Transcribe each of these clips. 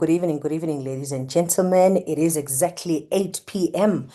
good evening, ladies and gentlemen. It is exactly 8 p.m.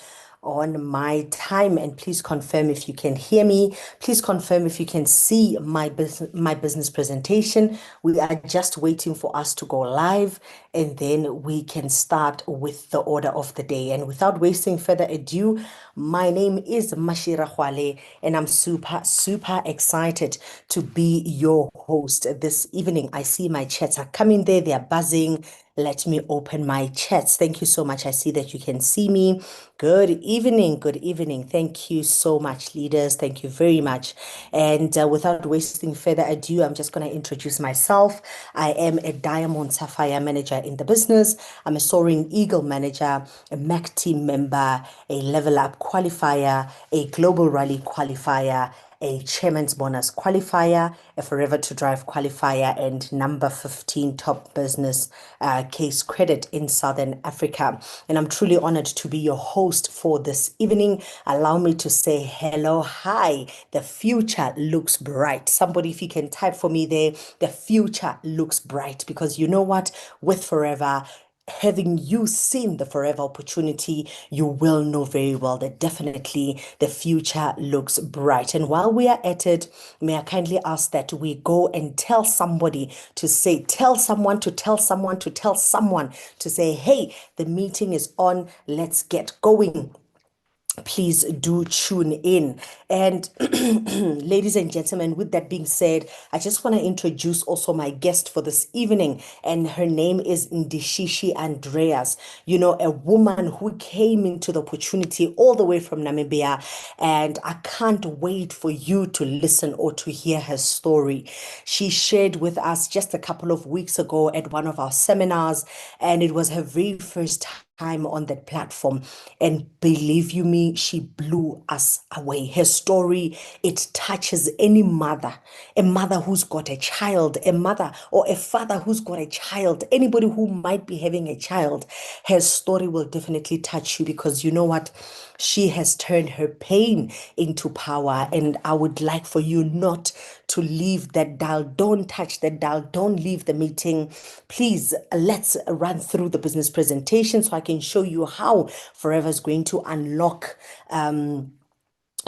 on my time, and please confirm if you can hear me. Please confirm if you can see my business presentation. We are just waiting for us to go live, and then we can start with the order of the day. And without wasting further ado, my name is Mashii Rakgoale, and I'm super excited to be your host this evening. I see my chats are coming there, they are buzzing. Let me open my chats. Thank you so much. I see that you can see me. Good evening. Good evening. Thank you so much, leaders. Thank you very much. And without wasting further ado, I'm just going to introduce myself. I am a Diamond Sapphire manager in the business. I'm a Soaring Eagle manager, a MAC team member, a Level Up qualifier, a Global Rally qualifier, a Chairman's Bonus qualifier, a Forever to Drive qualifier, and number 15 top business case credit in Southern Africa. And I'm truly honored to be your host for this evening. Allow me to say hello, hi. The future looks bright. Somebody, if you can type for me there, the future looks bright, because you know what? With Forever, having you seen the forever opportunity, you will know very well that definitely the future looks bright. And while we are at it, may I kindly ask that we go and tell somebody to say, tell someone to tell someone to tell someone to say, hey, the meeting is on, let's get going. Please do tune in. And ladies and gentlemen, with that being said, I just want to introduce also my guest for this evening, and her name is Ndishishi Andreas. You know, a woman who came into the opportunity all the way from Namibia, and I can't wait for you to listen or to hear her story. She shared with us just a couple of weeks ago at one of our seminars, and it was her very first time on that platform. And believe you me, she blew us away. Her story, it touches any mother, a mother who's got a child, a mother or a father who's got a child, anybody who might be having a child. Her story will definitely touch you, because you know what? She has turned her pain into power. And I would like for you not to leave that dial. Don't touch that dial. Don't leave the meeting. Please, let's run through the business presentation so I can show you how Forever is going to unlock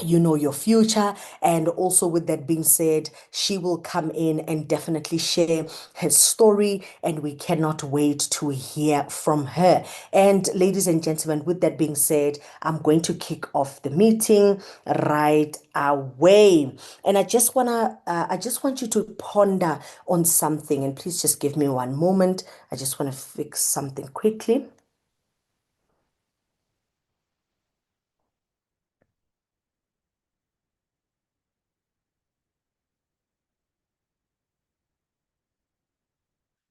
your future. And also, with that being said, she will come in and definitely share her story, and we cannot wait to hear from her. And ladies and gentlemen, with that being said, I'm going to kick off the meeting right away. And I just want you to ponder on something, and please just give me one moment. I just want to fix something quickly.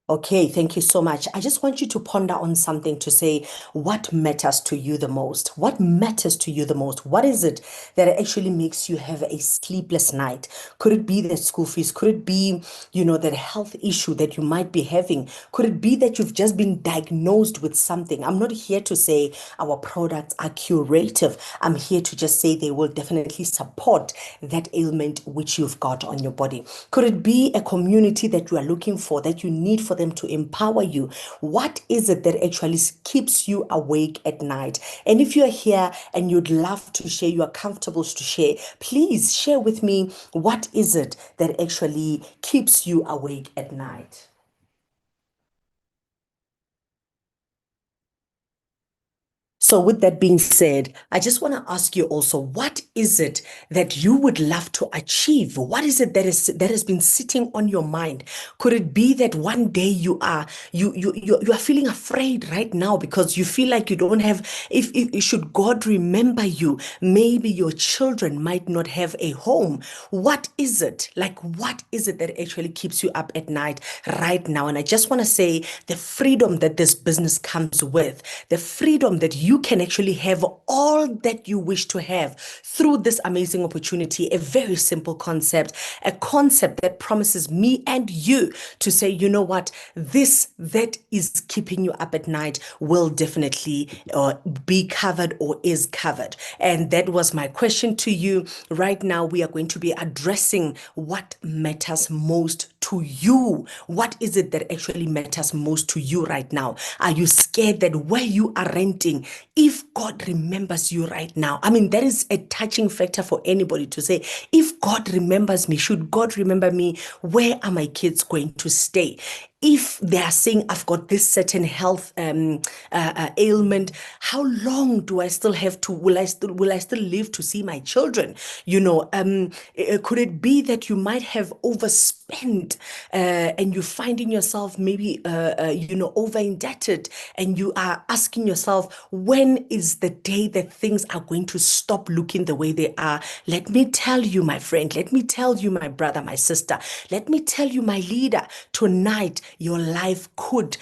Okay, thank you so much. I just want you to ponder on something, to say, what matters to you the most? What matters to you the most? What is it that actually makes you have a sleepless night? Could it be the school fees? Could it be, that health issue that you might be having? Could it be that you've just been diagnosed with something? I'm not here to say our products are curative. I'm here to just say they will definitely support that ailment which you've got on your body. Could it be a community that you are looking for, that you need for them to empower you? What is it that actually keeps you awake at night? And if you're here and you'd love to share, you are comfortable to share, please share with me, what is it that actually keeps you awake at night? So, with that being said, I just want to ask you also, what is it that you would love to achieve? What is it that has been sitting on your mind? Could it be that one day you are feeling afraid right now, because you feel like you don't have, if should God remember you, maybe your children might not have a home. What is it? Like, what is it that actually keeps you up at night right now? And I just want to say, the freedom that this business comes with, the freedom that you you can actually have all that you wish to have through this amazing opportunity. A very simple concept, a concept that promises me and you to say, you know what, this that is keeping you up at night will definitely be covered or is covered. And that was my question to you. Right now, we are going to be addressing what matters most to you. What is it that actually matters most to you right now? Are you scared that where you are renting, if God remembers you right now? I mean, that is a touching factor for anybody to say, if God remembers me, should God remember me, where are my kids going to stay? If they are saying I've got this certain health ailment, how long do I still have to? Will I still live to see my children? Could it be that you might have overspent and you're finding yourself maybe over indebted, and you are asking yourself, when is the day that things are going to stop looking the way they are? Let me tell you, my friend. Let me tell you, my brother, my sister. Let me tell you, my leader. Tonight, your life could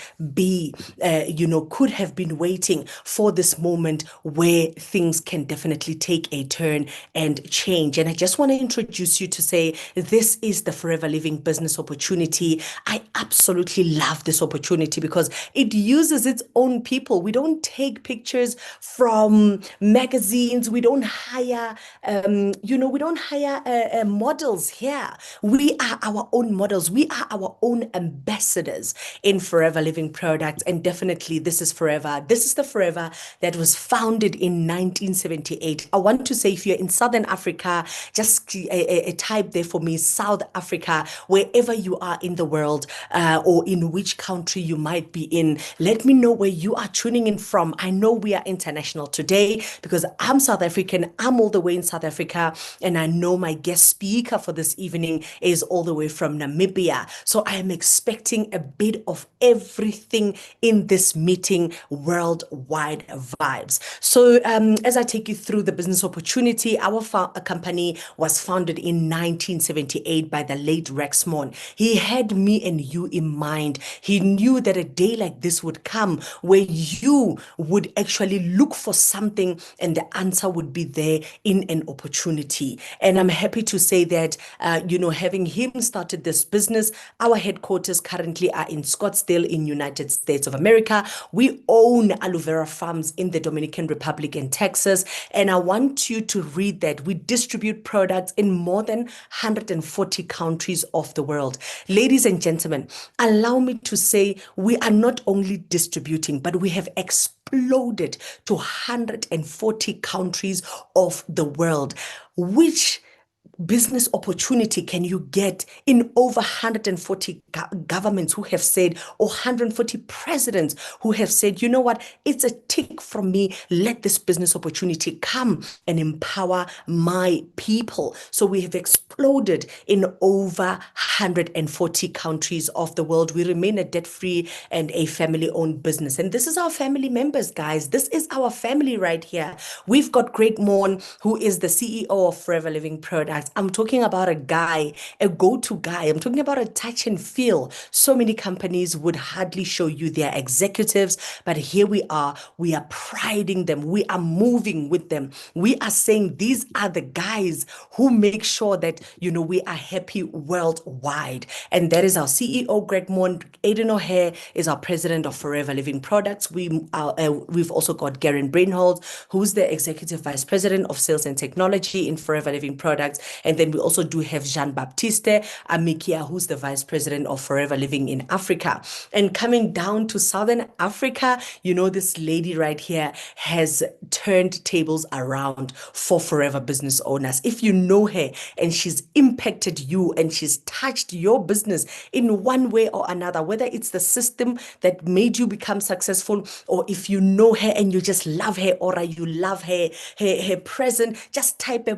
have been waiting for this moment where things can definitely take a turn and change. And I just want to introduce you to say, this is the Forever Living business opportunity. I absolutely love this opportunity because it uses its own people. We don't take pictures from magazines. We don't hire models here. We are our own models. We are our own ambassadors in Forever Living products. And definitely this is Forever. This is the Forever that was founded in 1978. I want to say, if you're in Southern Africa, just a type there for me, South Africa, wherever you are in the world, or in which country you might be in. Let me know where you are tuning in from. I know we are international today because I'm South African. I'm all the way in South Africa. And I know my guest speaker for this evening is all the way from Namibia. So I am expecting a bit of everything in this meeting, worldwide vibes. So as I take you through the business opportunity, our company was founded in 1978 by the late Rexmon. He had me and you in mind. He knew that a day like this would come where you would actually look for something and the answer would be there in an opportunity. And I'm happy to say that, having him started this business, our headquarters currently are in Scottsdale in United States of America. We own aloe vera farms in the Dominican Republic and Texas. And I want you to read that we distribute products in more than 140 countries of the world. Ladies and gentlemen, allow me to say we are not only distributing, but we have exploded to 140 countries of the world, which business opportunity can you get in over 140 governments who have said, or 140 presidents who have said, you know what, it's a tick from me. Let this business opportunity come and empower my people. So we have exploded in over 140 countries of the world. We remain a debt-free and a family-owned business. And this is our family members, guys. This is our family right here. We've got Greg Morn, who is the CEO of Forever Living Products. I'm talking about a guy, a go-to guy. I'm talking about a touch and feel. So many companies would hardly show you their executives, but here we are priding them. We are moving with them. We are saying these are the guys who make sure that, we are happy worldwide. And that is our CEO, Greg Moon. Aiden O'Hare is our president of Forever Living Products. We've also got Garen Brainhold, who's the executive vice president of sales and technology in Forever Living Products. And then we also do have Jean-Baptiste Amikia, who's the vice president of Forever Living in Africa. And coming down to Southern Africa, this lady right here has turned tables around for Forever business owners. If you know her and she's impacted you and she's touched your business in one way or another, whether it's the system that made you become successful, or if you know her and you just love her aura, you love her present, just type a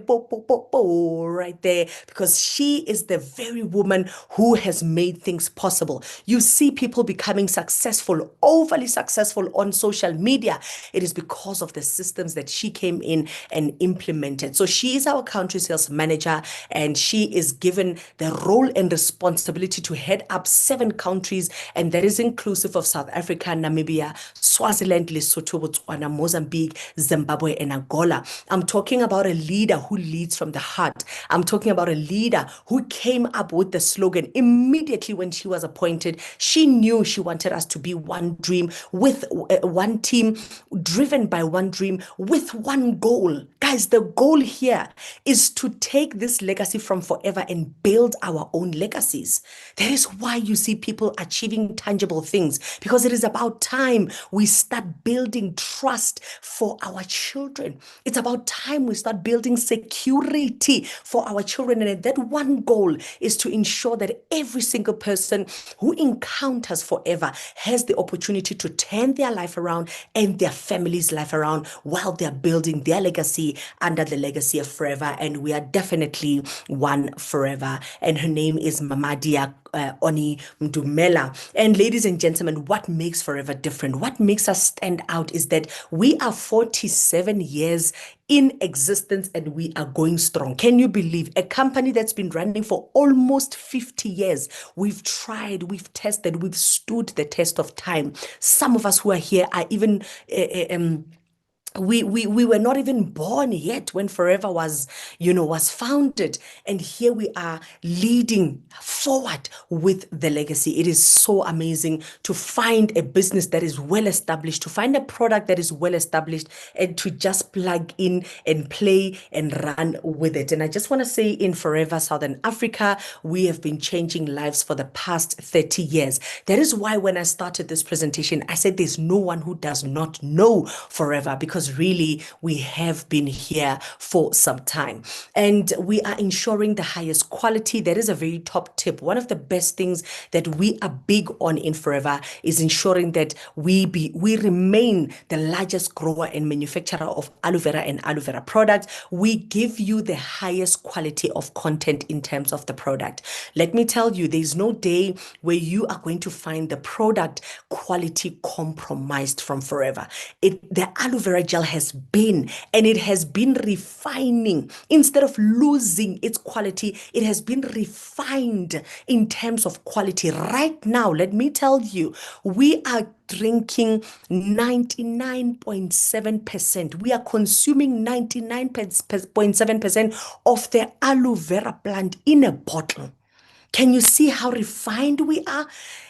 right there because she is the very woman who has made things possible. You see people becoming successful, overly successful on social media. It is because of the systems that she came in and implemented. So she is our country sales manager, and she is given the role and responsibility to head up 7 countries, and that is inclusive of South Africa, Namibia, Swaziland, Lesotho, Botswana, Mozambique, Zimbabwe, and Angola. I'm talking about a leader who leads from the heart. I'm talking about a leader who came up with the slogan immediately when she was appointed. She knew she wanted us to be one dream with one team, driven by one dream with one goal. Guys, the goal here is to take this legacy from forever and build our own legacies. That is why you see people achieving tangible things, because it is about time we start building trust for our children. It's about time we start building security for our children. And that one goal is to ensure that every single person who encounters forever has the opportunity to turn their life around and their family's life around while they're building their legacy under the legacy of forever. And we are definitely one forever. And her name is Mamadia Oni Mdumela. And ladies and gentlemen, what makes Forever different? What makes us stand out is that we are 47 years in existence and we are going strong. Can you believe a company that's been running for almost 50 years? We've tried, we've tested, we've stood the test of time. Some of us who are here are even we were not even born yet when Forever was founded, and here we are leading forward with the legacy. It is so amazing to find a business that is well established, to find a product that is well established, and to just plug in and play and run with it. And I just want to say, in Forever Southern Africa, we have been changing lives for the past 30 years. That is why when I started this presentation, I said there's no one who does not know Forever, because really we have been here for some time, and we are ensuring the highest quality. That is a very top tip. One of the best things that we are big on in Forever is ensuring that we remain the largest grower and manufacturer of aloe vera and aloe vera products. We give you the highest quality of content in terms of the product. Let me tell you, there's no day where you are going to find the product quality compromised from Forever. The aloe vera gel has been, and it has been refining. Instead of losing its quality, it has been refined in terms of quality. Right now, let me tell you, we are drinking 99.7%. We are consuming 99.7% of the aloe vera plant in a bottle. Can you see how refined we are?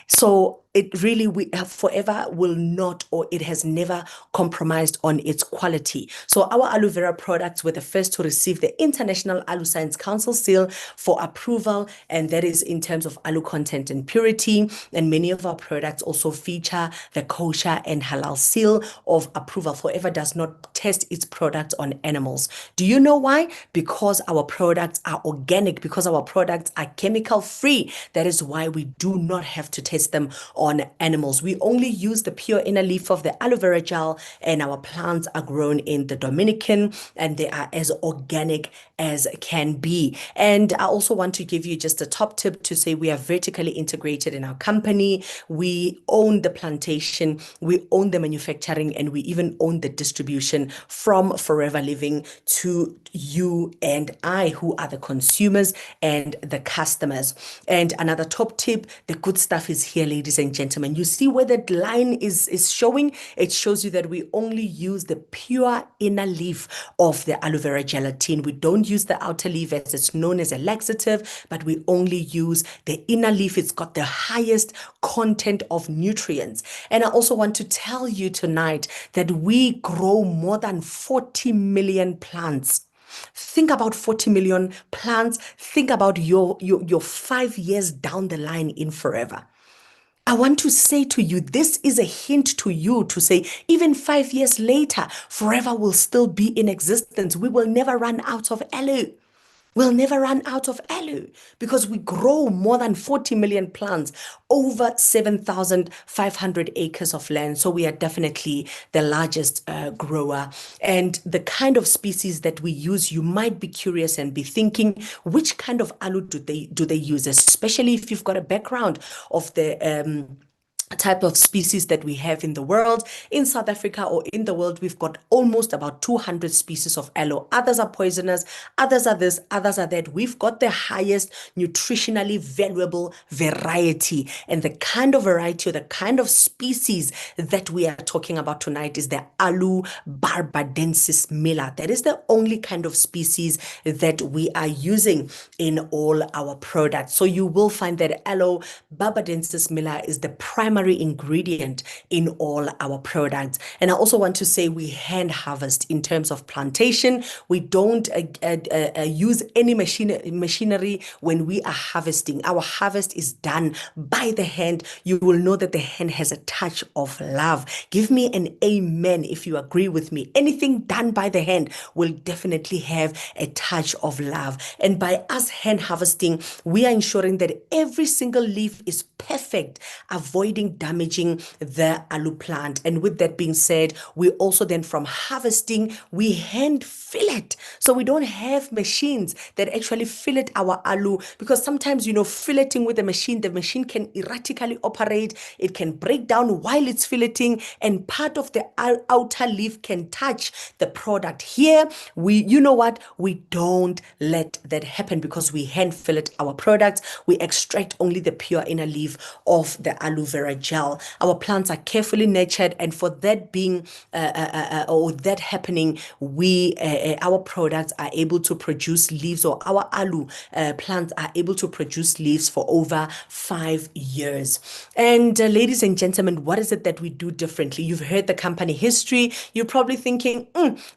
So it really, we have Forever will not, or it has never compromised on its quality. So our aloe vera products were the first to receive the International Aloe Science Council seal for approval, and that is in terms of aloe content and purity. And many of our products also feature the kosher and halal seal of approval. Forever does not test its products on animals. Do you know why? Because our products are organic, because our products are chemical free. That is why we do not have to test them on animals. We only use the pure inner leaf of the aloe vera gel, and our plants are grown in the Dominican, and they are as organic as can be. And I also want to give you just a top tip to say we are vertically integrated in our company. We own the plantation, we own the manufacturing, and we even own the distribution from Forever Living to you and I, who are the consumers and the customers. And another top tip, the good stuff is here, ladies and gentlemen. You see where that line is showing? It shows you that we only use the pure inner leaf of the aloe vera gelatin. We don't use the outer leaf, as it's known as a laxative, but we only use the inner leaf. It's got the highest content of nutrients. And I also want to tell you tonight that we grow more than 40 million plants. Think about 40 million plants. Think about your 5 years down the line in Forever. I want to say to you, this is a hint to you to say, even 5 years later, Forever will still be in existence. We will never run out of aloe. We'll never run out of aloe because we grow more than 40 million plants over 7,500 acres of land. So we are definitely the largest grower. And the kind of species that we use, you might be curious and be thinking, which kind of aloe do they use, especially if you've got a background of the type of species that we have in the world. In South Africa or in the world, we've got almost about 200 species of aloe. Others are poisonous, others are this, others are that. We've got the highest nutritionally valuable variety. And the kind of variety or the kind of species that we are talking about tonight is the Aloe barbadensis miller. That is the only kind of species that we are using in all our products. So you will find that Aloe barbadensis miller is the primary ingredient in all our products. And I also want to say we hand harvest in terms of plantation. We don't use any machinery when we are harvesting. Our harvest is done by the hand. You will know that the hand has a touch of love. Give me an amen if you agree with me. Anything done by the hand will definitely have a touch of love. And by us hand harvesting, we are ensuring that every single leaf is perfect, avoiding damaging the aloe plant. And with that being said, we also then from harvesting, we hand fillet. So we don't have machines that actually fillet our aloe because sometimes, filleting with a machine, the machine can erratically operate. It can break down while it's filleting and part of the outer leaf can touch the product. Here, you know what? We don't let that happen because we hand fillet our products. We extract only the pure inner leaf of the aloe vera gel. Our plants are carefully nurtured, and for that being or that happening, our products are able to produce leaves, or our aloe plants are able to produce leaves for over 5 years. And ladies and gentlemen, what is it that we do differently? You've heard the company history. You're probably thinking,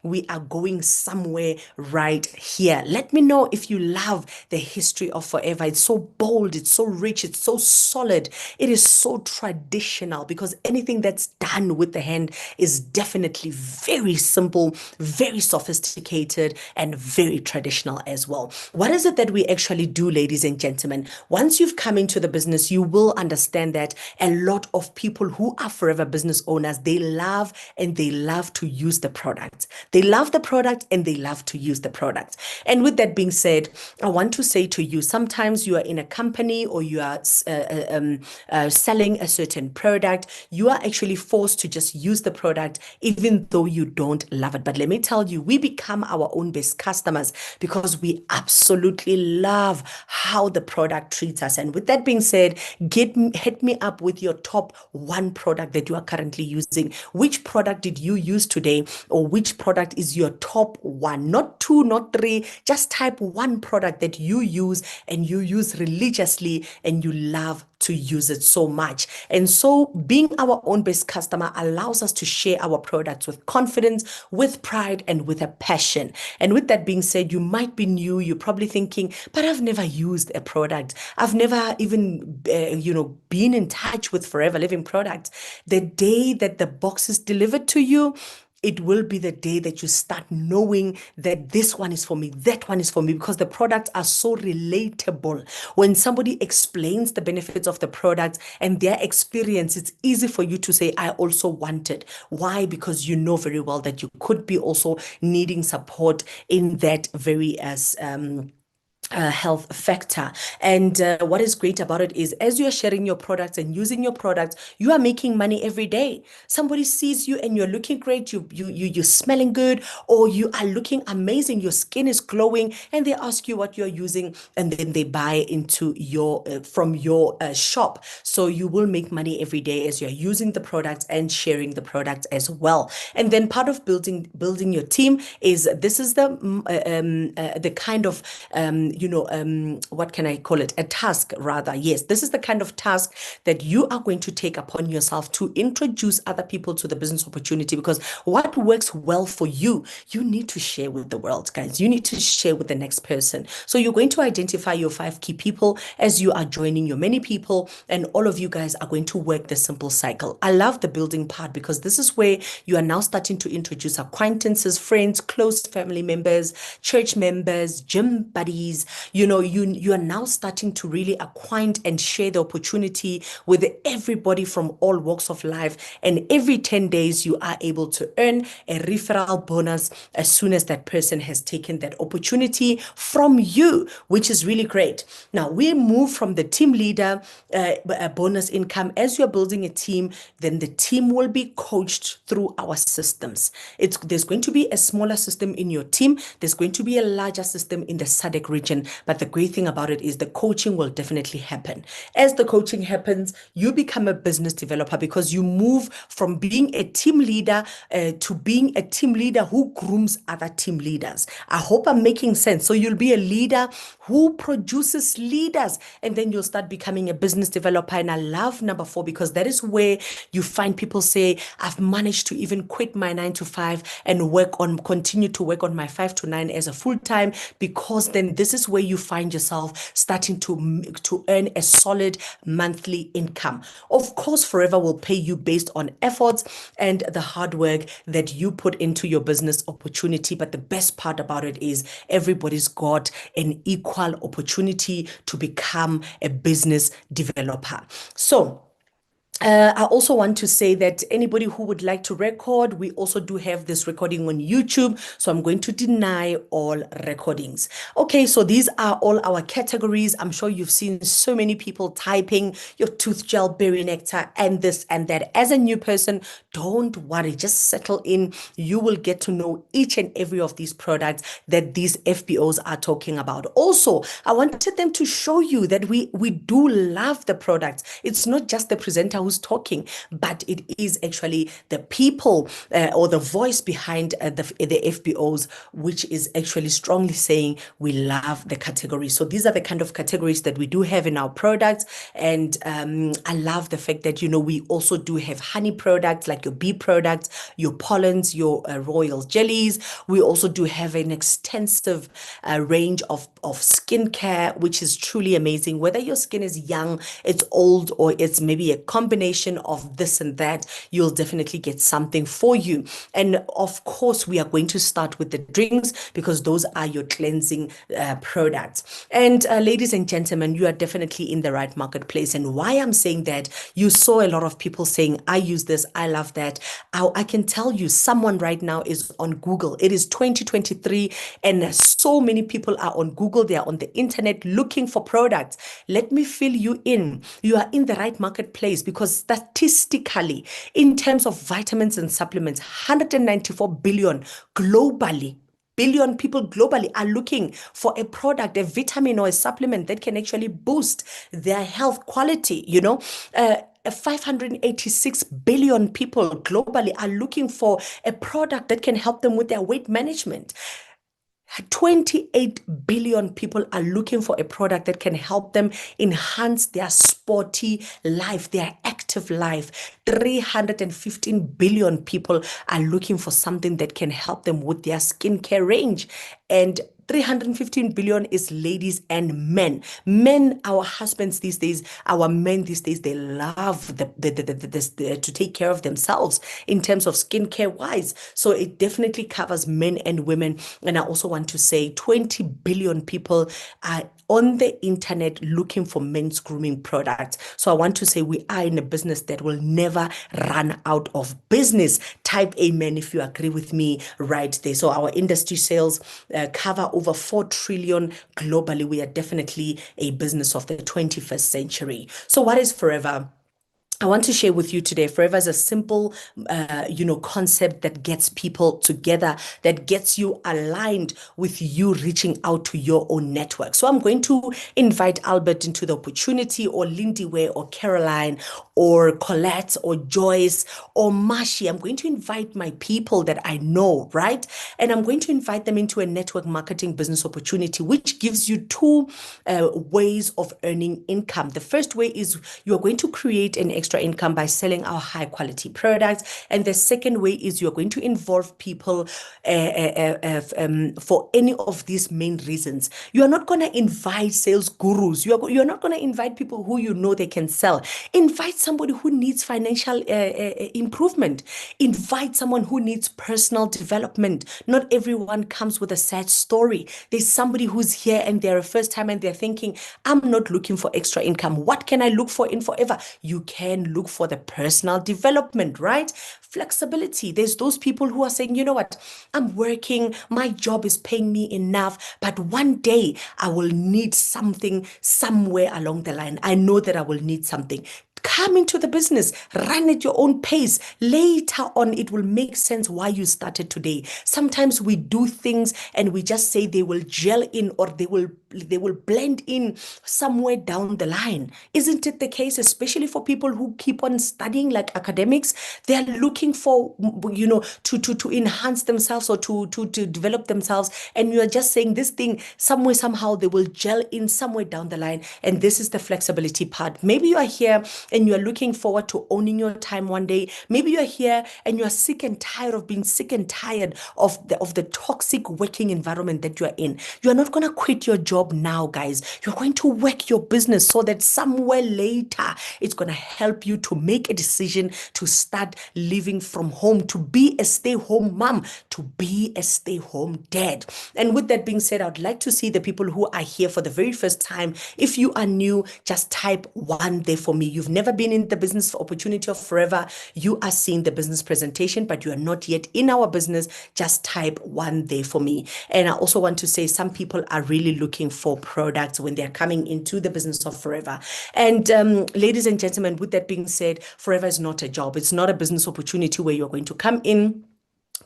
we are going somewhere right here. Let me know if you love the history of Forever. It's so bold, it's so rich, it's so solid, it is so traditional because anything that's done with the hand is definitely very simple, very sophisticated, and very traditional as well. What is it that we actually do, ladies and gentlemen? Once you've come into the business, you will understand that a lot of people who are forever business owners, they love and they love to use the product. They love the product and they love to use the product. And with that being said, I want to say to you, sometimes you are in a company or you are selling a certain product, you are actually forced to just use the product even though you don't love it. But let me tell you, we become our own best customers because we absolutely love how the product treats us. And with that being said, hit me up with your top one product that you are currently using. Which product did you use today, or which product is your top one? Not two, not three, just type one product that you use and you use religiously and you love to use it so much. And so being our own best customer allows us to share our products with confidence, with pride, and with a passion. And with that being said, you might be new, you're probably thinking, but I've never used a product. I've never even, been in touch with Forever Living products. The day that the box is delivered to you, it will be the day that you start knowing that this one is for me, that one is for me, because the products are so relatable. When somebody explains the benefits of the product and their experience, it's easy for you to say, I also want it. Why? Because you know very well that you could be also needing support in that very health factor. And what is great about it is as you are sharing your products and using your products, you are making money every day. Somebody sees you and you're looking great, you're smelling good, or you are looking amazing, your skin is glowing, and they ask you what you're using, and then they buy into your from your shop. So you will make money every day as you're using the products and sharing the products as well. And then part of building your team is this is the kind of what can I call it? A task, rather. Yes, this is the kind of task that you are going to take upon yourself to introduce other people to the business opportunity, because what works well for you, you need to share with the world, guys. You need to share with the next person. So you're going to identify your five key people as you are joining your many people, and all of you guys are going to work the simple cycle. I love the building part because this is where you are now starting to introduce acquaintances, friends, close family members, church members, gym buddies. You are now starting to really acquaint and share the opportunity with everybody from all walks of life. And every 10 days, you are able to earn a referral bonus as soon as that person has taken that opportunity from you, which is really great. Now, we move from the team leader bonus income. As you're building a team, then the team will be coached through our systems. There's going to be a smaller system in your team. There's going to be a larger system in the SADC region. But the great thing about it is the coaching will definitely happen. As the coaching happens, you become a business developer because you move from being a team leader to being a team leader who grooms other team leaders. I hope I'm making sense. So you'll be a leader who produces leaders, and then you'll start becoming a business developer. And I love number 4 because that is where you find people say, I've managed to even quit my 9 to 5 and continue to work on my 5 to 9 as a full time, because then this is where you find yourself starting to earn a solid monthly income. Of course, Forever will pay you based on efforts and the hard work that you put into your business opportunity. But the best part about it is everybody's got an equal opportunity to become a business developer. So I also want to say that anybody who would like to record, we also do have this recording on YouTube. So I'm going to deny all recordings. Okay, so these are all our categories. I'm sure you've seen so many people typing your tooth gel, berry nectar, and this and that. As a new person, don't worry, just settle in. You will get to know each and every of these products that these FBOs are talking about. Also, I wanted them to show you that we do love the products. It's not just the presenter who's talking, but it is actually the people or the voice behind the FBOs, which is actually strongly saying we love the category. So these are the kind of categories that we do have in our products. And I love the fact that, we also do have honey products like your bee products, your pollens, your royal jellies. We also do have an extensive range of skincare, which is truly amazing. Whether your skin is young, it's old, or it's maybe a combination of this and that, you'll definitely get something for you. And of course, we are going to start with the drinks because those are your cleansing products. And ladies and gentlemen, you are definitely in the right marketplace. And why I'm saying that, you saw a lot of people saying, I use this, I love that. I can tell you someone right now is on Google. It is 2023 and so many people are on Google. They are on the internet looking for products. Let me fill you in. You are in the right marketplace because statistically, in terms of vitamins and supplements, 194 billion globally. Billion people globally are looking for a product, a vitamin or a supplement that can actually boost their health quality. 586 billion people globally are looking for a product that can help them with their weight management. 28 billion people are looking for a product that can help them enhance their sporty life, their active life. 315 billion people are looking for something that can help them with their skincare range. And 315 billion is ladies and men. Men, our husbands these days, our men these days, they love to take care of themselves in terms of skincare wise. So it definitely covers men and women. And I also want to say 20 billion people are on the internet looking for men's grooming products. So I want to say we are in a business that will never run out of business. Type amen if you agree with me right there. So our industry sales cover over 4 trillion globally. We are definitely a business of the 21st century. So what is Forever? I want to share with you today. Forever is a simple, concept that gets people together, that gets you aligned with you reaching out to your own network. So I'm going to invite Albert into the opportunity, or Lindy or Caroline, or Colette, or Joyce, or Mashii. I'm going to invite my people that I know, right? And I'm going to invite them into a network marketing business opportunity, which gives you two ways of earning income. The first way is you are going to create an extra income by selling our high quality products. And the second way is you're going to involve people for any of these main reasons. You are not going to invite sales gurus. You're not going to invite people who you know they can sell. Invite somebody who needs financial improvement. Invite someone who needs personal development. Not everyone comes with a sad story. There's somebody who's here and they're a first time and they're thinking, I'm not looking for extra income. What can I look for in Forever? You can look for the personal development, right? Flexibility. There's those people who are saying, you know what, I'm working, my job is paying me enough, but one day I will need something somewhere along the line. I know that I will need something. Come into the business, run at your own pace. Later on, it will make sense why you started today. Sometimes we do things and we just say they will gel in, or they will blend in somewhere down the line. Isn't it the case, especially for people who keep on studying like academics? They are looking for, to enhance themselves, or to develop themselves. And you are just saying this thing somewhere, somehow they will gel in somewhere down the line. And this is the flexibility part. Maybe you are here and you are looking forward to owning your time one day. Maybe you are here and you are sick and tired of being sick and tired of the toxic working environment that you are in. You are not going to quit your job now, guys. You're going to work your business so that somewhere later it's going to help you to make a decision to start living from home, to be a stay-home mom, to be a stay-home dad. And with that being said, I'd like to see the people who are here for the very first time. If you are new, just type one there for me. You've never been in the business opportunity of Forever. You are seeing the business presentation, but you are not yet in our business. Just type one there for me. And I also want to say some people are really looking for products when they're coming into the business of Forever. And ladies and gentlemen, with that being said, Forever is not a job. It's not a business opportunity where you're going to come in,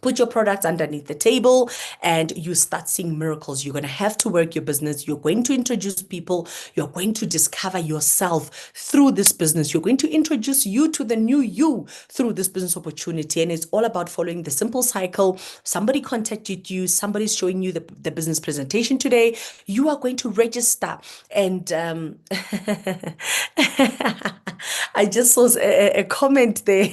put your products underneath the table, and you start seeing miracles. You're going to have to work your business. You're going to introduce people. You're going to discover yourself through this business. You're going to introduce you to the new you through this business opportunity. And it's all about following the simple cycle. Somebody contacted you. Somebody's showing you the business presentation today. You are going to register. And I just saw a comment there.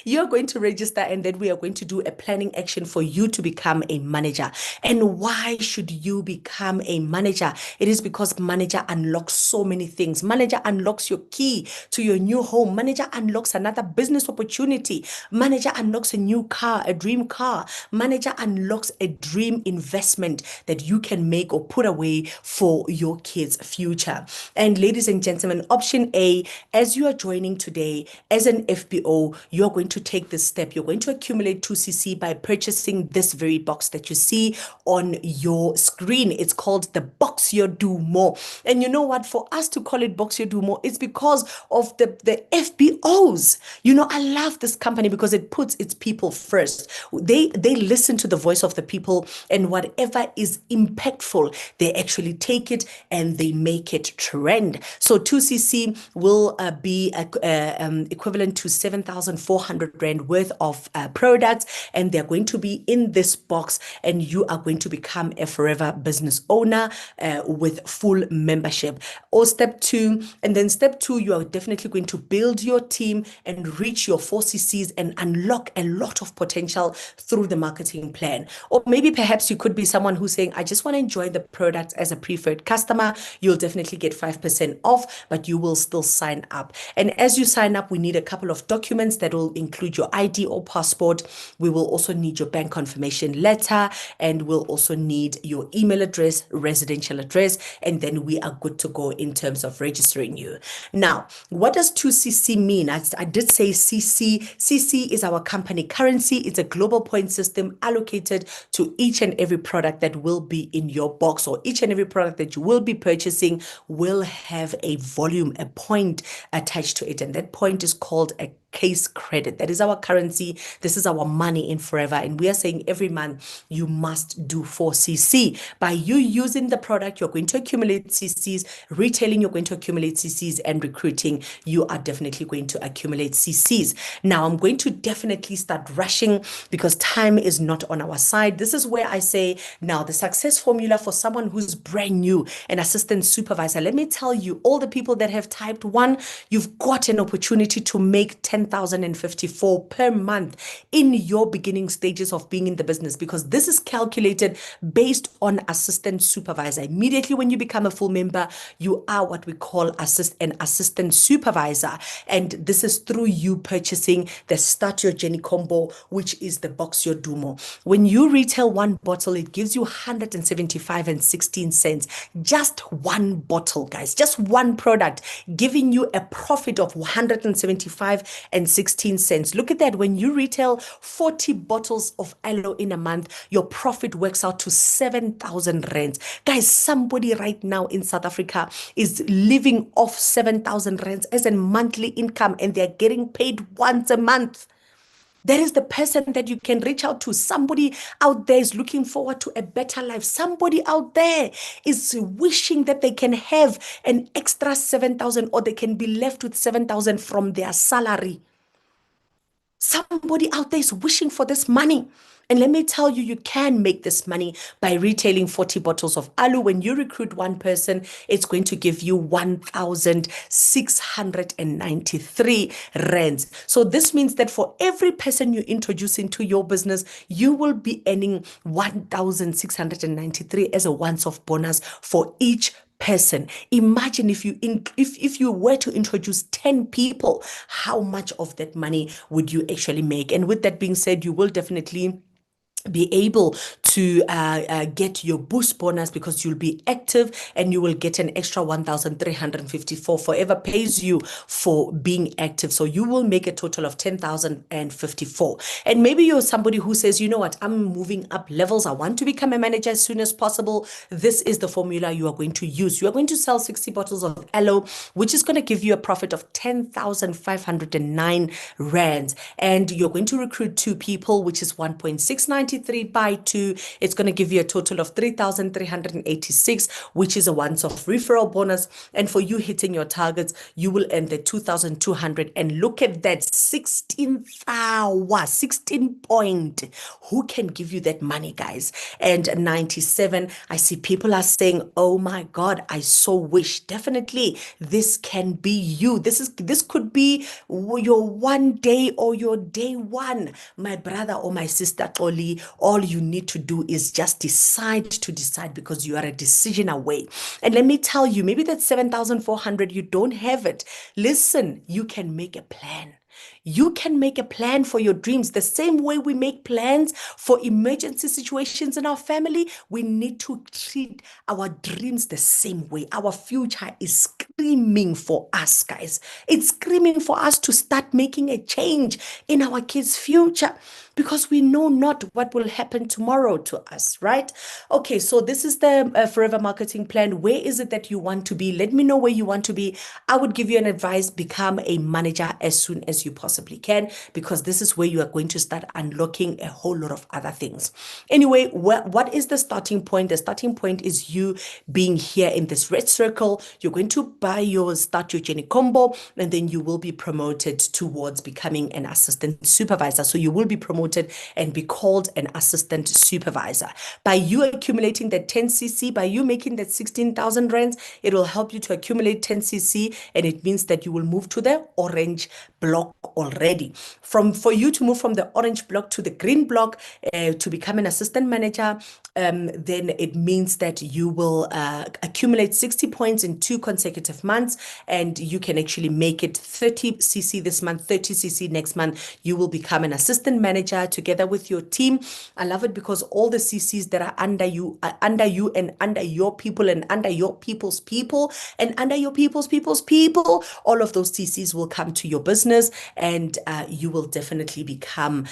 You're going to register, and then we are going to do a planning action for you to become a manager. And why should you become a manager? It is because manager unlocks so many things. Manager unlocks your key to your new home. Manager unlocks another business opportunity. Manager unlocks a new car, a dream car. Manager unlocks a dream investment that you can make or put away for your kids' future. And ladies and gentlemen, option A, as you are joining today as an FBO, you're going to take this step. You're going to accumulate 2cc by purchasing this very box that you see on your screen. It's called the Box Your Do More. And you know what? For us to call it Box Your Do More, it's because of the FBOs. I love this company because it puts its people first. They listen to the voice of the people, and whatever is impactful, they actually take it and they make it trend. So 2cc will be equivalent to 7,400 Rand worth of products, and they're going to be in this box, and you are going to become a Forever business owner with full membership. Or step two, and then step two, you are definitely going to build your team and reach your 4cc's and unlock a lot of potential through the marketing plan. Or maybe perhaps you could be someone who's saying, I just want to enjoy the products as a preferred customer. You'll definitely get 5% off, but you will still sign up. And as you sign up, we need a couple of documents that will include your ID or passport. We will we'll also need your bank confirmation letter, and we'll also need your email address, residential address, and then we are good to go in terms of registering you. Now, what does 2CC mean? I did say CC. CC is our company currency. It's a global point system allocated to each and every product that will be in your box, or each and every product that you will be purchasing will have a volume, a point attached to it. And that point is called a case credit. That is our currency. This is our money in forever. And we are saying every month you must do 4CC. By you using the product, you're going to accumulate CCs. Retailing, you're going to accumulate CCs. And recruiting, you are definitely going to accumulate CCs. Now, I'm going to definitely start rushing because time is not on our side. This is where I say, now the success formula for someone who's brand new, an assistant supervisor. Let me tell you, all the people that have typed one, you've got an opportunity to make 10,054 per month in your beginning stages of being in the business, because this is calculated based on assistant supervisor. Immediately when you become a full member, you are what we call an assistant supervisor. And this is through you purchasing the Start Your Journey combo, which is the Box Your Dumo. When you retail one bottle, it gives you 175 and 16 cents. Just one bottle, guys, just one product, giving you a profit of 175 and 16 cents. Look at that. When you retail 40 bottles of aloe in a month, your profit works out to 7,000 rands. Guys, somebody right now in South Africa is living off 7,000 rands as a monthly income, and they're getting paid once a month. That is the person that you can reach out to. Somebody out there is looking forward to a better life. Somebody out there is wishing that they can have an extra 7,000, or they can be left with 7,000 from their salary. Somebody out there is wishing for this money. And let me tell you, you can make this money by retailing 40 bottles of aloe. When you recruit one person, it's going to give you 1,693 rands. So this means that for every person you introduce into your business, you will be earning 1,693 as a once-off bonus for each person. Imagine if you were to introduce 10 people, how much of that money would you actually make? And with that being said, you will definitely be able to get your boost bonus, because you'll be active, and you will get an extra 1,354. Forever pays you for being active. So you will make a total of 10,054. And maybe you're somebody who says, you know what, I'm moving up levels. I want to become a manager as soon as possible. This is the formula you are going to use. You are going to sell 60 bottles of aloe, which is going to give you a profit of 10,509 rands. And you're going to recruit two people, which is 1.693 by 2. It's going to give you a total of 3,386, which is a once-off referral bonus. And for you hitting your targets, you will earn the 2,200. And look at that, 16 hours, 16 point. Who can give you that money, guys? And 97, I see people are saying, oh my God, I so wish. Definitely, this can be you. This could be your one day or your day one, my brother or my sister Oli. All you need to do is just decide, because you are a decision away. And let me tell you, maybe that 7,400, you don't have it. Listen, you can make a plan. You can make a plan for your dreams. The same way we make plans for emergency situations in our family, we need to treat our dreams the same way. Our future is screaming for us, guys. It's screaming for us to start making a change in our kids' future, because we know not what will happen tomorrow to us, right? Okay, so this is the Forever Marketing Plan. Where is it that you want to be? Let me know where you want to be. I would give you an advice: become a manager as soon as you possibly can, because this is where you are going to start unlocking a whole lot of other things. Anyway, what is the starting point? The starting point is you being here in this red circle. You're going to buy your Start Your Journey combo, and then you will be promoted towards becoming an assistant supervisor. So you will be promoted and be called an assistant supervisor. By you accumulating that 10cc, by you making that 16,000 rands, it will help you to accumulate 10cc, and it means that you will move to the orange block already. For you to move from the orange block to the green block to become an assistant manager, then it means that you will accumulate 60 points in 2 consecutive months, and you can actually make it 30cc this month, 30cc next month. You will become an assistant manager, manager together with your team. I love it because all the CCs that are under you and under your people and under your people's people and under your people's people, all of those CCs will come to your business, and you will definitely become,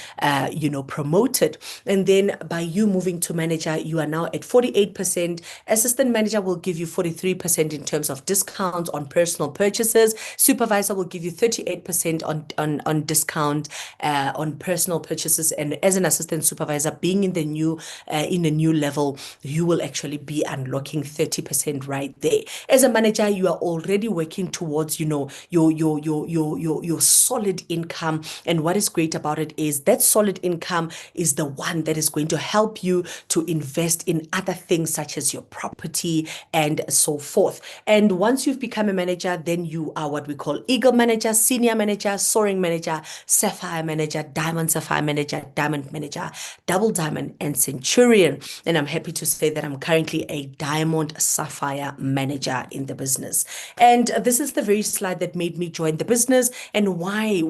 promoted. And then by you moving to manager, you are now at 48%. Assistant manager will give you 43% in terms of discounts on personal purchases. Supervisor will give you 38% on discount on personal purchases. And as an assistant supervisor, being in a new level, you will actually be unlocking 30% right there. As a manager, you are already working towards, your solid income. And what is great about it is that solid income is the one that is going to help you to invest in other things such as your property and so forth. And once you've become a manager, then you are what we call Eagle Manager, Senior Manager, Soaring Manager, Sapphire Manager, Diamond Sapphire Manager, Diamond Manager, Double Diamond, and Centurion. And I'm happy to say that I'm currently a Diamond Sapphire Manager in the business. And this is the very slide that made me join the business. And why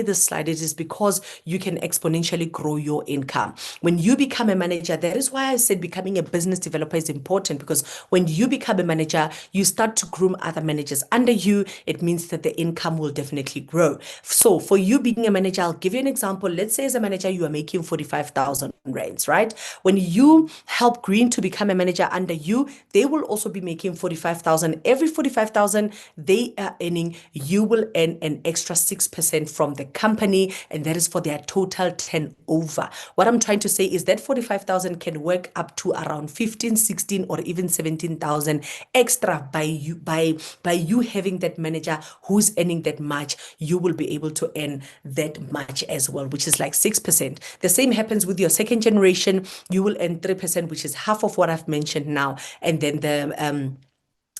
this slide? It is because you can exponentially grow your income. When you become a manager, that is why I said becoming a business developer is important, because when you become a manager, you start to groom other managers under you. It means that the income will definitely grow. So for you being a manager, I'll give you an example. Let's say as a manager, you are making 45,000 rands, right? When you help Green to become a manager under you, they will also be making 45,000. Every 45,000 they are earning, you will earn an extra 6% from the company, and that is for their total turnover. What I'm trying to say is that 45,000 can work up to around 15, 16, or even 17,000 extra by you having that manager who's earning that much. You will be able to earn that much as well, which is like 6%. The same happens with your second generation. You will earn 3%, which is half of what I've mentioned now. And then the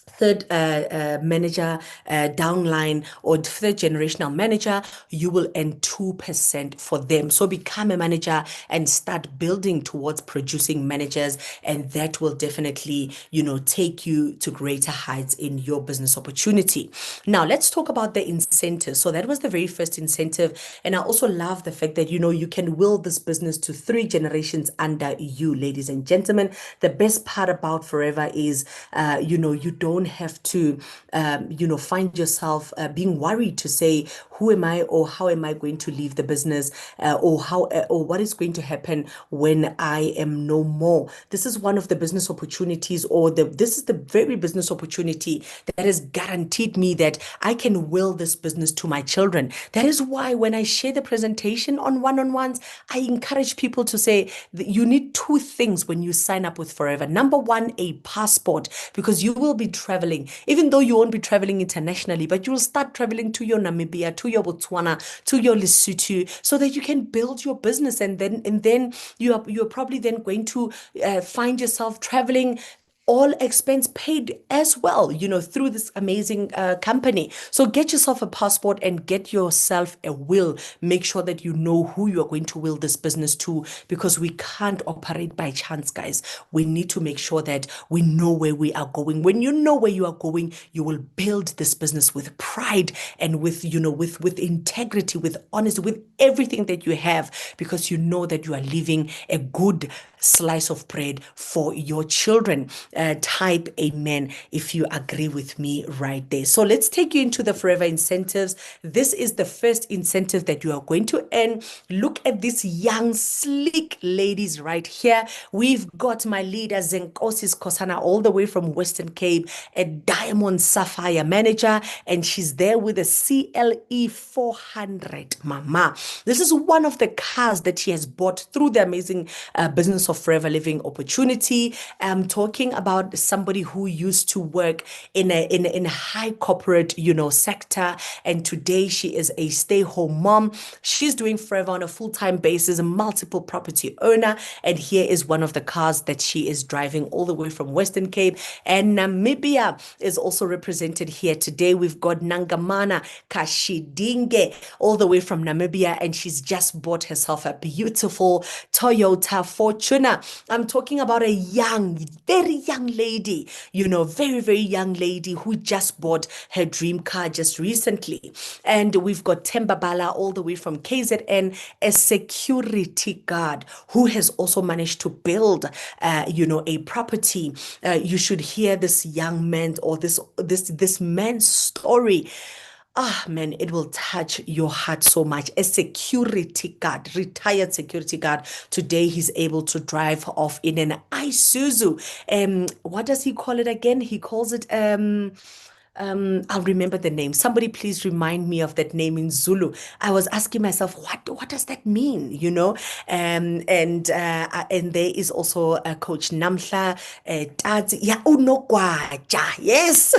third manager downline or third generational manager, you will earn 2% for them. So become a manager and start building towards producing managers, and that will definitely, take you to greater heights in your business opportunity. Now, let's talk about the incentives. So that was the very first incentive. And I also love the fact that, you can will this business to 3 generations under you, ladies and gentlemen. The best part about Forever is, you don't have to, find yourself being worried to say, who am I, or how am I going to leave the business, or what is going to happen when I am no more. This is one of the business opportunities, this is the very business opportunity that has guaranteed me that I can will this business to my children. That is why when I share the presentation on one-on-ones, I encourage people to say that you need 2 things when you sign up with Forever. Number 1, a passport, because you will be traveling, even though you won't be traveling internationally, but you will start traveling to your Namibia, to your Botswana, to your Lesotho, so that you can build your business. And then you're probably then going to find yourself traveling all expense paid as well, through this amazing company. So get yourself a passport and get yourself a will. Make sure that you know who you are going to will this business to, because we can't operate by chance, guys. We need to make sure that we know where we are going. When you know where you are going, you will build this business with pride and with integrity, with honesty, with everything that you have, because you know that you are leaving a good slice of bread for your children. Type amen if you agree with me right there. So let's take you into the Forever incentives. This is the first incentive that you are going to earn. Look at these young, sleek ladies right here. We've got my leader, Zenkosis Kosana, all the way from Western Cape, a Diamond Sapphire manager, and she's there with a CLE 400, mama. This is one of the cars that she has bought through the amazing business of Forever Living opportunity. I'm talking about somebody who used to work in a high corporate, sector, and today she is a stay-home mom. She's doing Forever on a full-time basis, a multiple property owner, and here is one of the cars that she is driving all the way from Western Cape. And Namibia is also represented here today. We've got Nangamana Kashidinge all the way from Namibia, and she's just bought herself a beautiful Toyota Fortuner. winner. I'm talking about a young, very young lady, very, very young lady who just bought her dream car just recently. And we've got Tembabala all the way from KZN, a security guard who has also managed to build, a property. You should hear this young man or this man's story. Ah, man, it will touch your heart so much. A security guard, retired security guard. Today, he's able to drive off in an Isuzu. What does he call it again? He calls it I'll remember the name. Somebody please remind me of that name in Zulu. I was asking myself, what does that mean? And there is also Coach Namhla, Tadzi, yeah, Unokwaja, yes.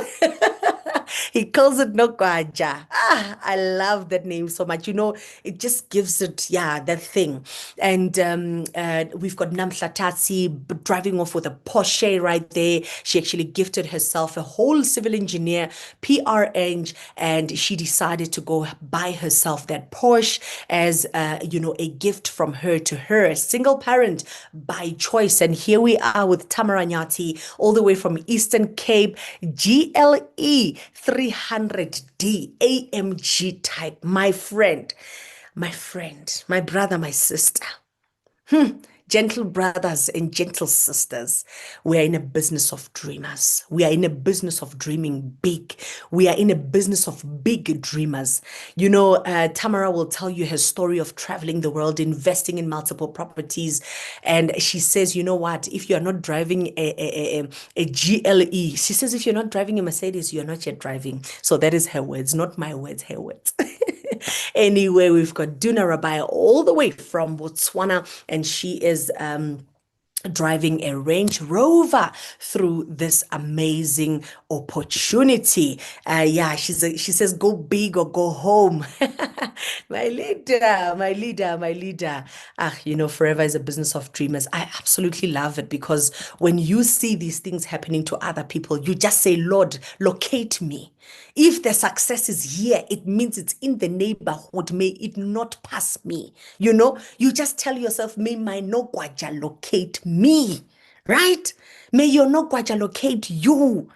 He calls it Nokwaja. Ah, I love that name so much. It just gives it, yeah, that thing. And we've got Namhla Tatsi driving off with a Porsche right there. She actually gifted herself a whole civil engineer PR eng, and she decided to go buy herself that Porsche as a gift from her to her, a single parent by choice. And here we are with Tamara Nyati, all the way from Eastern Cape, GLE 300D AMG type. My friend, my brother, my sister. Gentle brothers and gentle sisters, we are in a business of dreamers. We are in a business of dreaming big. We are in a business of big dreamers. Tamara will tell you her story of traveling the world, investing in multiple properties. And she says, you know what? If you are not driving a GLE, she says, if you're not driving a Mercedes, you're not yet driving. So that is her words, not my words, her words. Anyway, we've got Duna Rabai all the way from Botswana, and she is driving a Range Rover through this amazing opportunity. Yeah, she says, go big or go home. My leader, my leader, my leader. Ah, forever is a business of dreamers. I absolutely love it because when you see these things happening to other people, you just say, Lord, locate me. If the success is here, it means it's in the neighborhood. May it not pass me. You just tell yourself, may my no gwaja locate me, right? May your no gwaja locate you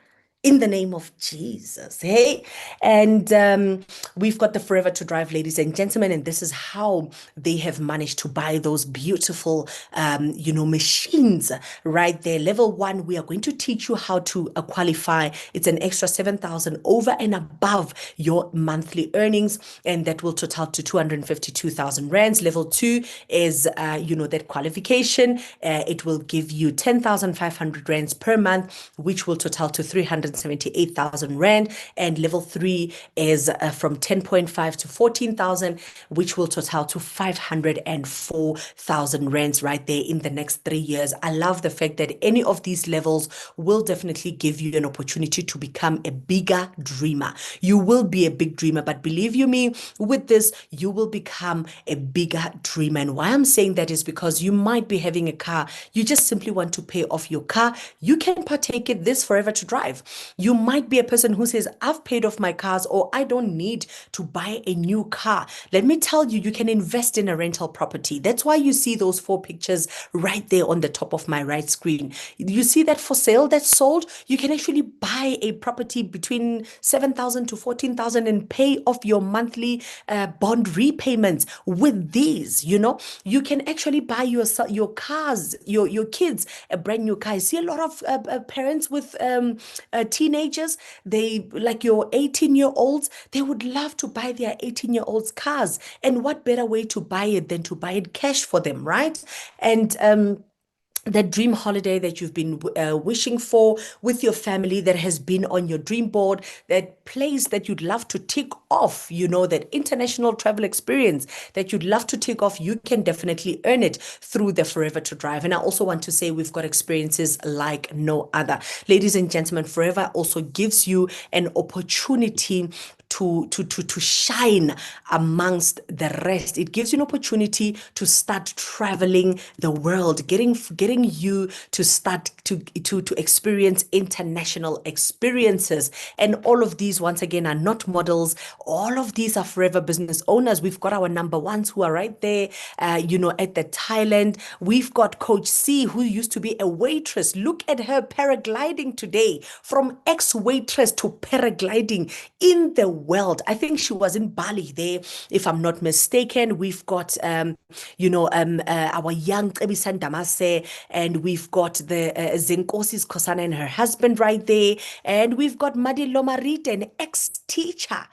in the name of Jesus. Hey, and we've got the Forever to Drive, ladies and gentlemen, and this is how they have managed to buy those beautiful, machines right there. Level one, we are going to teach you how to qualify. It's an extra 7,000 over and above your monthly earnings, and that will total to 252,000 rands. Level two is, that qualification. It will give you 10,500 rands per month, which will total to 378,000 rand. And level three is from 10.5 to 14,000, which will total to 504,000 rands right there in the next 3 years. I love the fact that any of these levels will definitely give you an opportunity to become a bigger dreamer. You will be a big dreamer, but believe you me, with this, you will become a bigger dreamer. And why I'm saying that is because you might be having a car. You just simply want to pay off your car. You can partake in this Forever to Drive. You might be a person who says, I've paid off my cars, or I don't need to buy a new car. Let me tell you, you can invest in a rental property. That's why you see those 4 pictures right there on the top of my right screen. You see that for sale that's sold? You can actually buy a property between 7,000 to 14,000 and pay off your monthly bond repayments with these. You can actually buy your cars, your kids a brand new car. I see a lot of parents with teenagers. They like your 18-year-olds. They would love to buy their 18-year-olds cars. And what better way to buy it than to buy it cash for them, right? And that dream holiday that you've been wishing for with your family, that has been on your dream board, that place that you'd love to tick off, that international travel experience that you'd love to tick off, you can definitely earn it through the Forever to Drive. And I also want to say we've got experiences like no other. Ladies and gentlemen, Forever also gives you an opportunity to shine amongst the rest. It gives you an opportunity to start traveling the world, getting you to start to experience international experiences. And all of these, once again, are not models. All of these are forever business owners. We've got our number ones who are right there, at the Thailand. We've got Coach C, who used to be a waitress. Look at her paragliding today, from ex-waitress to paragliding in the world. I think she was in Bali there, if I'm not mistaken. We've got, our young Ebisan Damase, and we've got the Zinkosis Kosana and her husband right there. And we've got Madi Lomarit, an ex-teacher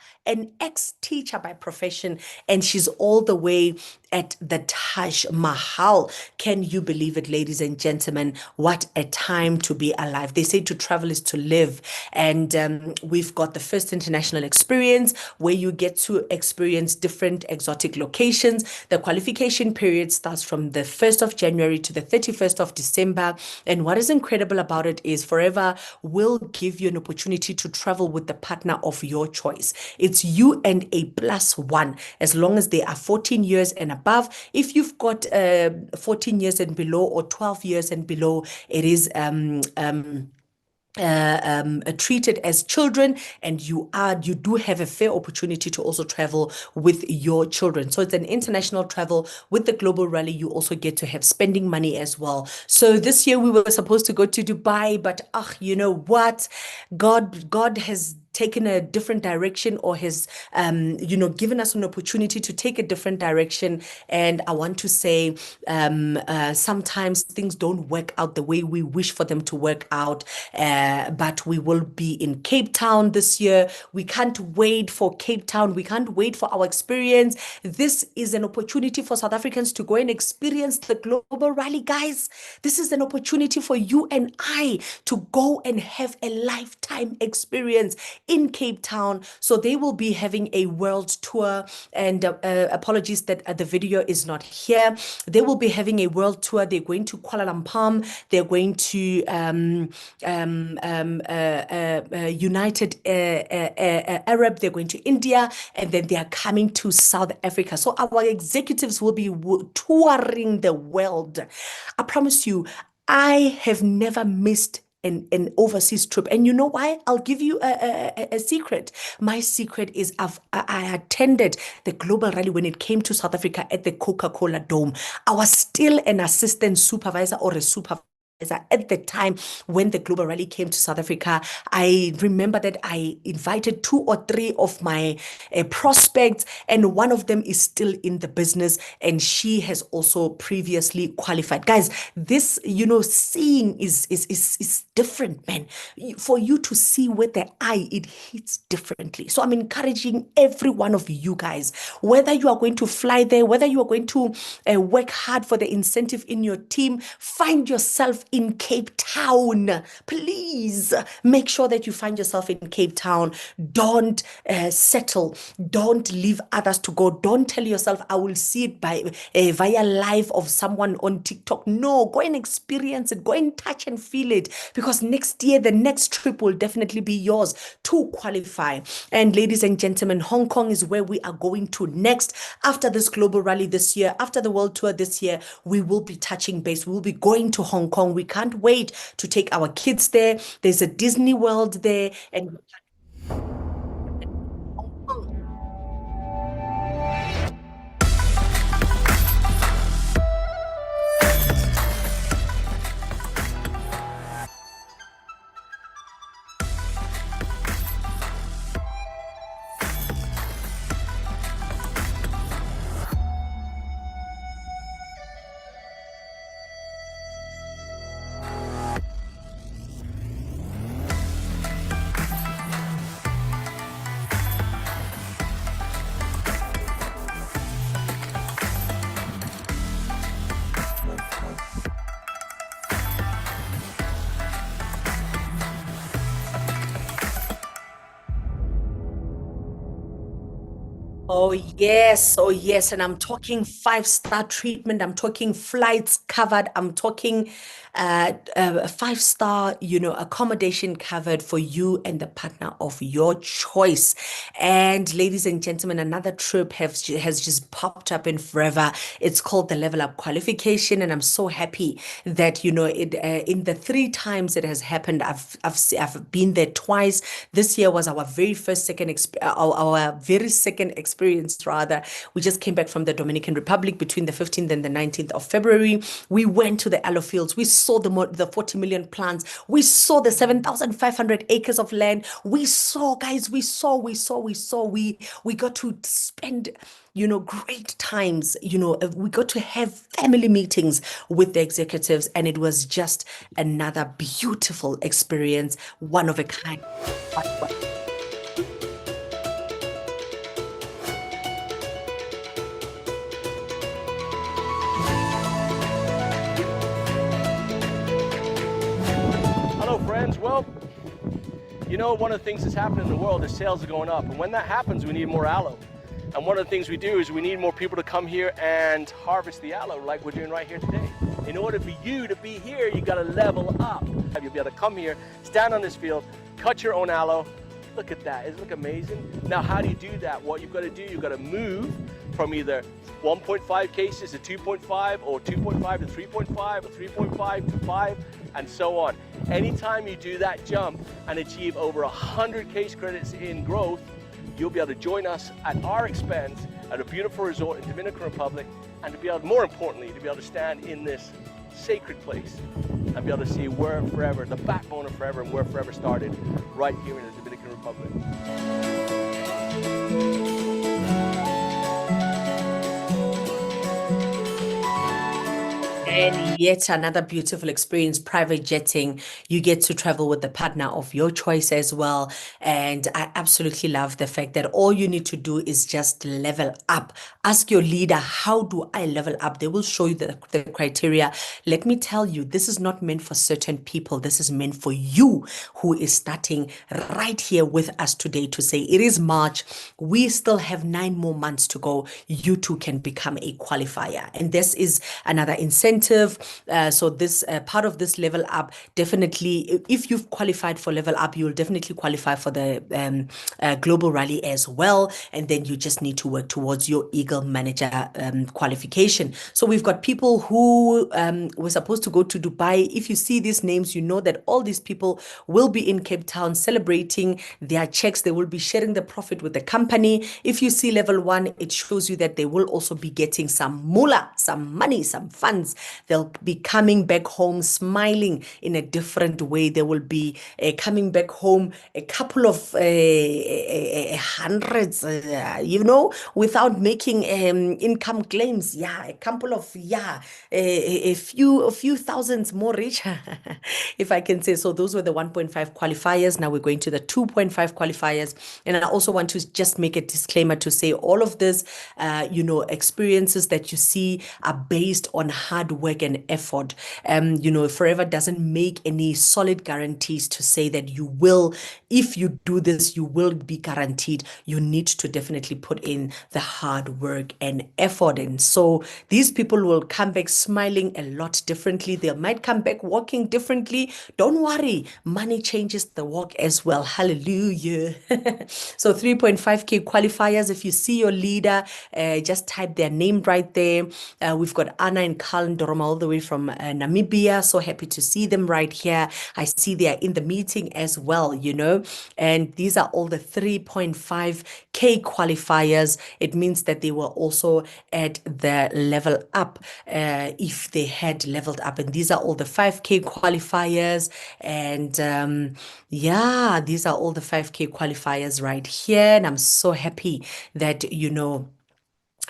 by profession, and she's all the way at the Taj Mahal. Can you believe it, ladies and gentlemen? What a time to be alive. They say to travel is to live. And we've got the first international experience where you get to experience different exotic locations. The qualification period starts from the 1st of January to the 31st of December. And what is incredible about it is Forever will give you an opportunity to travel with the partner of your choice. It's you and a plus one, as long as they are 14 years and above. If you've got 14 years and below, or 12 years and below, it is treated as children, and you do have a fair opportunity to also travel with your children. So it's an international travel. With the global rally, you also get to have spending money as well. So this year we were supposed to go to Dubai, but you know what, God has taken a different direction, or has given us an opportunity to take a different direction. And I want to say, sometimes things don't work out the way we wish for them to work out, but we will be in Cape Town this year. We can't wait for Cape Town. We can't wait for our experience. This is an opportunity for South Africans to go and experience the global rally, guys. This is an opportunity for you and I to go and have a lifetime experience in Cape Town. So they will be having a world tour, and apologies that the video is not here. They will be having a world tour. They're going to Kuala Lumpur. They're going to United Arab. They're going to India, and then they are coming to South Africa. So our executives will be touring the world. I promise you, I have never missed an overseas trip. And you know why? I'll give you a secret. My secret is I attended the global rally when it came to South Africa at the Coca-Cola Dome. I was still an assistant supervisor, or a supervisor at the time when the global rally came to South Africa. I remember that I invited 2 or 3 of my prospects, and one of them is still in the business, and she has also previously qualified. Guys, this, seeing is different, man. For you to see with the eye, it hits differently. So I'm encouraging every one of you guys, whether you are going to fly there, whether you are going to work hard for the incentive in your team, find yourself in Cape Town. Please make sure that you find yourself in Cape Town. Don't settle. Don't leave others to go. Don't tell yourself, I will see it via live of someone on TikTok. No, go and experience it. Go and touch and feel it, because next year, the next trip will definitely be yours to qualify. And ladies and gentlemen, Hong Kong is where we are going to next. After this global rally this year, after the world tour this year, we will be touching base. We will be going to Hong Kong. We can't wait to take our kids there. There's a Disney World there, and Oh, yes. Oh, yes. And I'm talking five-star treatment. I'm talking flights covered. I'm talking five-star, accommodation covered for you and the partner of your choice. And ladies and gentlemen, another trip has just popped up in forever. It's called the Level Up Qualification. And I'm so happy that, in the three times it has happened, I've been there twice. This year was our very first second our very second experience rather. We just came back from the Dominican Republic between the 15th and the 19th of February. We went to the aloe fields. We saw the 40 million plants. We saw the 7,500 acres of land. We saw, guys, we got to spend great times. We got to have family meetings with the executives, and it was just another beautiful experience, one of a kind. Hello, friends. Well, one of the things that's happening in the world is sales are going up. And when that happens, we need more aloe. And one of the things we do is we need more people to come here and harvest the aloe like we're doing right here today. In order for you to be here, you got to level up. You'll be able to come here, stand on this field, cut your own aloe. Look at that. Isn't it amazing? Now, how do you do that? What you've got to do, you've got to move from either 1.5 cases to 2.5 or 2.5 to 3.5 or 3.5 to 5 and so on. Anytime you do that jump and achieve over 100 case credits in growth, you'll be able to join us at our expense at a beautiful resort in Dominican Republic, and to be able, more importantly, to be able to stand in this sacred place and be able to see where forever, the backbone of forever, and where forever started, right here in the Dominican Republic. And yet another beautiful experience, private jetting. You get to travel with the partner of your choice as well. And I absolutely love the fact that all you need to do is just level up. Ask your leader, how do I level up? They will show you the criteria. Let me tell you, this is not meant for certain people. This is meant for you who is starting right here with us today to say it is March. We still have 9 more months to go. You too can become a qualifier. And this is another incentive. So this part of this level up, definitely, if you've qualified for level up, you'll definitely qualify for the global rally as well. And then you just need to work towards your Eagle Manager qualification. So we've got people who were supposed to go to Dubai. If you see these names, you know that all these people will be in Cape Town celebrating their checks. They will be sharing the profit with the company. If you see level one, it shows you that they will also be getting some moolah, some money, some funds. They'll be coming back home smiling in a different way. They will be coming back home a couple of hundreds, without making income claims. Yeah, a couple of, yeah, a few thousands more richer, if I can say so. Those were the 1.5 qualifiers. Now we're going to the 2.5 qualifiers. And I also want to just make a disclaimer to say all of this, experiences that you see are based on hard work and effort. Forever doesn't make any solid guarantees to say that you will, if you do this, you will be guaranteed. You need to definitely put in the hard work and effort. And so these people will come back smiling a lot differently. They might come back walking differently. Don't worry, money changes the walk as well. Hallelujah. So 3.5K qualifiers. If you see your leader, just type their name right there. We've got Anna and Carl Doroma all the way from Namibia. So happy to see them right here. I see they are in the meeting as well, and these are all the 3.5K qualifiers. It means that they were also at the level up if they had leveled up. And these are all the 5K qualifiers. And yeah, these are all the 5K qualifiers right here. And I'm so happy that,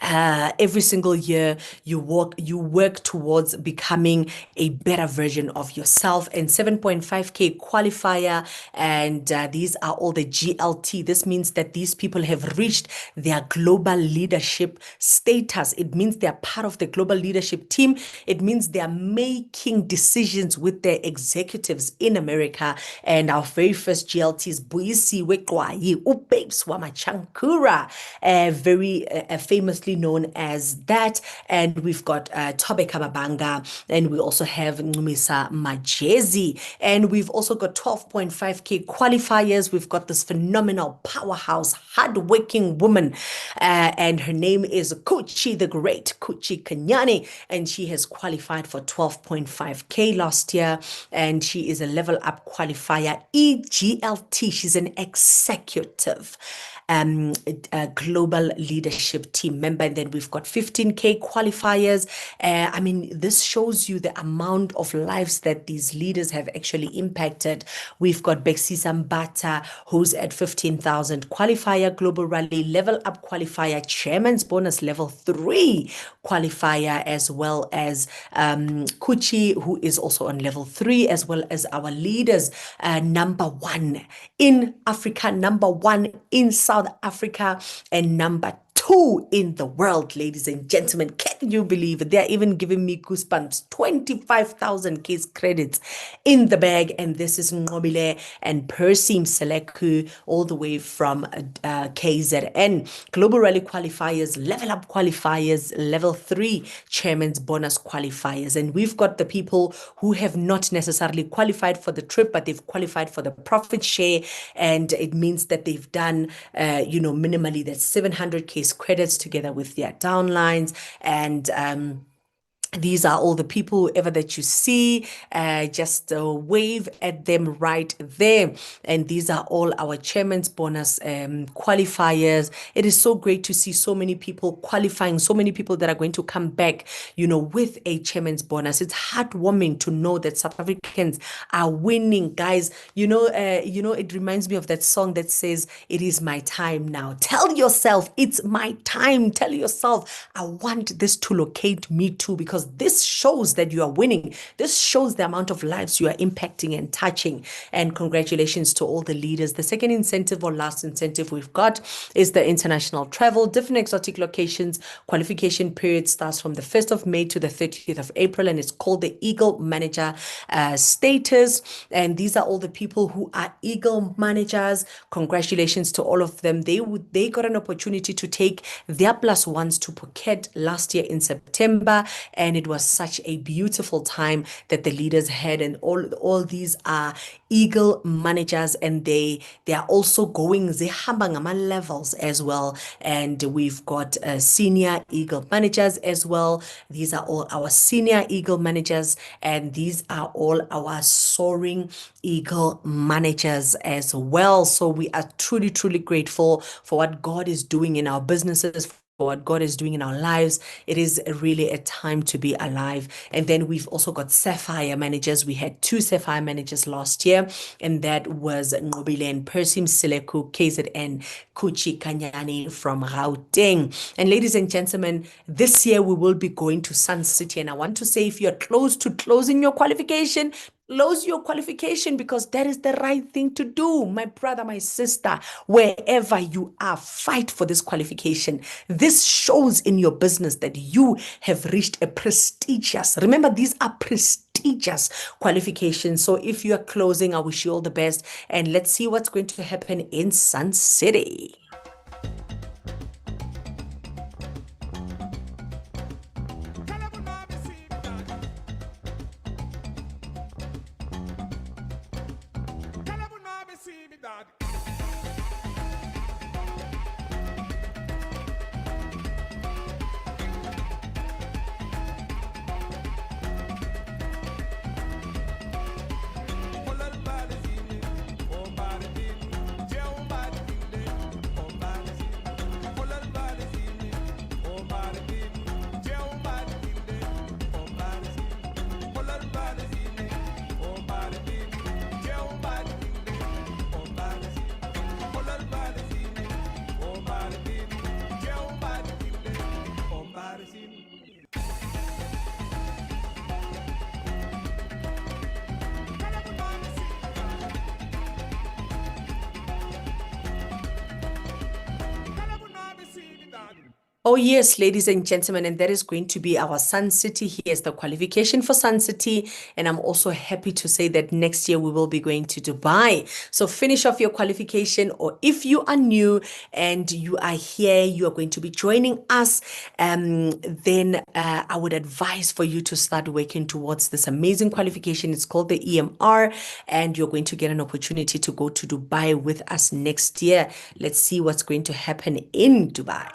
every single year you work towards becoming a better version of yourself, and 7.5k qualifier, and these are all the GLT. This means that these people have reached their global leadership status. It means they're part of the global leadership team. It means they're making decisions with their executives in America. And our very first GLT is Buisi Wekwai Upapes Wamachankura, very famously known as that. And we've got Tobe Kababanga, and we also have Numisa Majezi, and we've also got 12.5k qualifiers. We've got this phenomenal powerhouse, hardworking woman, and her name is Kuchi the Great, Kuchi Kanyani, and she has qualified for 12.5k last year, and she is a level up qualifier, EGLT. She's an executive global leadership team member. And then we've got 15k qualifiers. I mean, this shows you the amount of lives that these leaders have actually impacted. We've got Bexi Zambata, who's at 15,000 qualifier, global rally level up qualifier, chairman's bonus level 3 qualifier, as well as Kuchi, who is also on level 3, as well as our leaders, number 1 in Africa, number 1 in South Africa, and number 2 in the world, ladies and gentlemen. Can you believe it? They're even giving me goosebumps. 25,000 case credits in the bag. And this is Ngobile and Persim Seleku, all the way from KZN. Global Rally qualifiers, level up qualifiers, level 3 chairman's bonus qualifiers. And we've got the people who have not necessarily qualified for the trip, but they've qualified for the profit share. And it means that they've done, minimally that's 700 case credits together with their downlines. And these are all the people, whoever that you see, just wave at them right there. And these are all our chairman's bonus qualifiers. It is so great to see so many people qualifying, so many people that are going to come back, with a chairman's bonus. It's heartwarming to know that South Africans are winning, guys. It reminds me of that song that says, "It is my time now." Tell yourself, it's my time. Tell yourself, I want this to locate me too, because this shows that you are winning. This shows the amount of lives you are impacting and touching. And congratulations to all the leaders. The second incentive, or last incentive we've got, is the international travel, different exotic locations. Qualification period starts from the 1st of May to the 30th of April, and it's called the Eagle Manager status. And these are all the people who are Eagle managers. Congratulations to all of them. They got an opportunity to take their plus ones to Phuket last year in September, and it was such a beautiful time that the leaders had. And all these are Eagle managers, and they are also going zihamba ngama levels as well. And we've got senior Eagle managers as well. These are all our senior Eagle managers, and these are all our soaring Eagle managers as well. So we are truly, truly grateful for what God is doing in our businesses, for what God is doing in our lives. It is really a time to be alive. And then we've also got Sapphire managers. We had 2 Sapphire managers last year, and that was Ngobile and Persim Sileku, KZN, Kuchi Kanyani from Gauteng. And ladies and gentlemen, this year we will be going to Sun City. And I want to say, if you're close to closing your qualification, close your qualification, because that is the right thing to do. My brother, my sister, wherever you are, fight for this qualification. This shows in your business that you have reached a prestigious, remember, these are prestigious qualifications. So if you are closing, I wish you all the best, and let's see what's going to happen in Sun City. Oh, yes, ladies and gentlemen, and that is going to be our Sun City. Here's the qualification for Sun City. And I'm also happy to say that next year we will be going to Dubai. So finish off your qualification, or if you are new and you are here, you are going to be joining us, then I would advise for you to start working towards this amazing qualification. It's called the EMR, and you're going to get an opportunity to go to Dubai with us next year. Let's see what's going to happen in Dubai.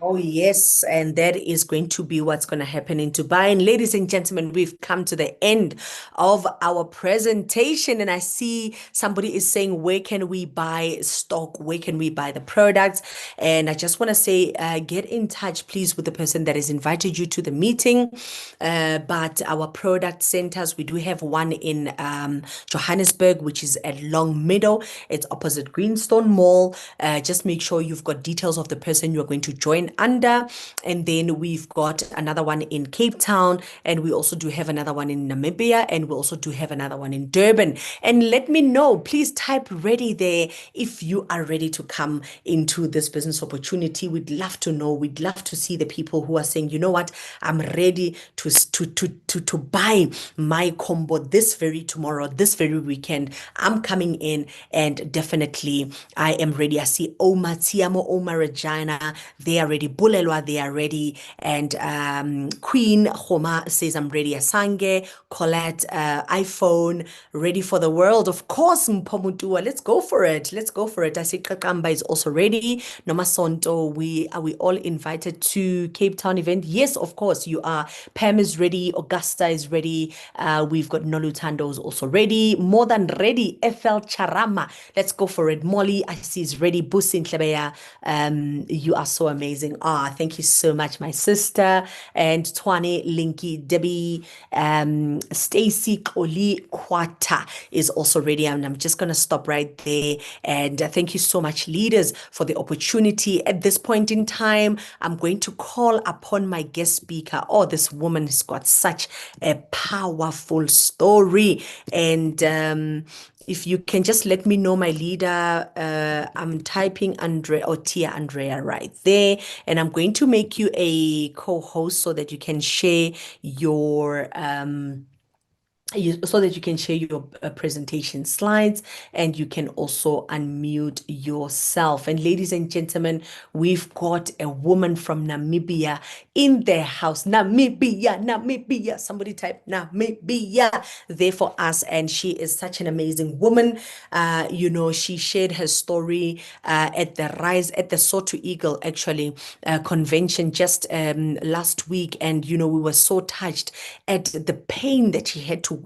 Oh, yes. And that is going to be what's going to happen in Dubai. And ladies and gentlemen, we've come to the end of our presentation. And I see somebody is saying, where can we buy stock? Where can we buy the products? And I just want to say, get in touch, please, with the person that has invited you to the meeting. But our product centers, we do have one in Johannesburg, which is at Long Meadow. It's opposite Greenstone Mall. Just make sure you've got details of the person you're going to join under. And then we've got another one in Cape Town, and we also do have another one in Namibia, and we also do have another one in Durban. And let me know, please type ready there if you are ready to come into this business opportunity. We'd love to know. We'd love to see the people who are saying, you know what, I'm ready to buy my combo this very tomorrow, this very weekend. I'm coming in, and definitely I am ready. I see Oma Tiamo, Oma Regina, they are ready. Bulelwa, they are ready. And Queen Homa says, I'm ready. Asange, Colette, iPhone, ready for the world. Of course, Mpomutua, let's go for it. Let's go for it. I see Kakamba is also ready. Nomasonto, are we all invited to Cape Town event? Yes, of course, you are. Pam is ready. Augusta is ready. We've got Nolutando is also ready. More than ready. FL Charama. Let's go for it. Molly, I see is ready. Busin Tlebeya, you are so amazing. Thank you so much, my sister. And Twane, Linky, Debbie, Stacy, Oli, Kwata is also ready. And I'm just going to stop right there. And thank you so much, leaders, for the opportunity. At this point in time, I'm going to call upon my guest speaker. Oh, this woman has got such a powerful story. And if you can just let me know, my leader, I'm typing Andrea or Tia Andrea right there, and I'm going to make you a co-host so that you can share your so that you can share your presentation slides, and you can also unmute yourself. And ladies and gentlemen, we've got a woman from Namibia in their house. Namibia, Namibia. Somebody type Namibia there for us. And she is such an amazing woman. She shared her story at the Soar to Eagle, actually, convention just last week. And, we were so touched at the pain that she had to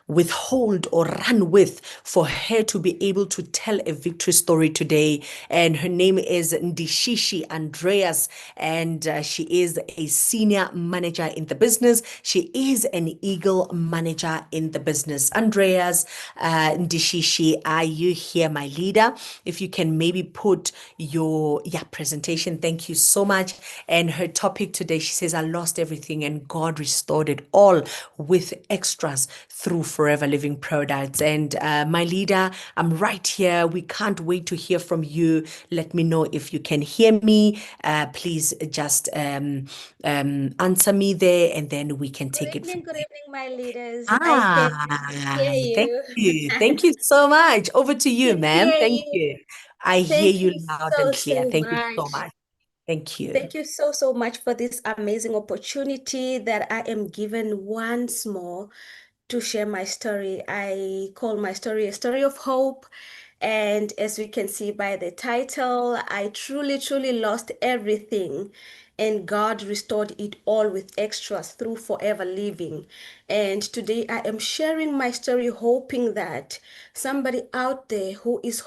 withhold or run with for her to be able to tell a victory story today. And her name is Ndishishi Andreas, and she is a senior manager in the business. She is an Eagle manager in the business. Andreas, Ndishishi, are you here, my leader? If you can maybe put your presentation. Thank you so much. And her topic today, she says, I lost everything and God restored it all with extras through Forever Living products. And my leader, I'm right here. We can't wait to hear from you. Let me know if you can hear me. Please just answer me there, and then we can take it from Good there. evening, my leaders. I can hear Thank you. you. Thank you so much. Over to you, Can ma'am. hear Thank you. you. I hear Thank you you loud and so, clear. so Thank you so much. much. Thank you. Thank you so, so much for this amazing opportunity that I am given once more to share my story. I call my story a story of hope, And as we can see by the title, I truly, truly lost everything. And God restored it all with extras through forever living. And today I am sharing my story, hoping that somebody out there who is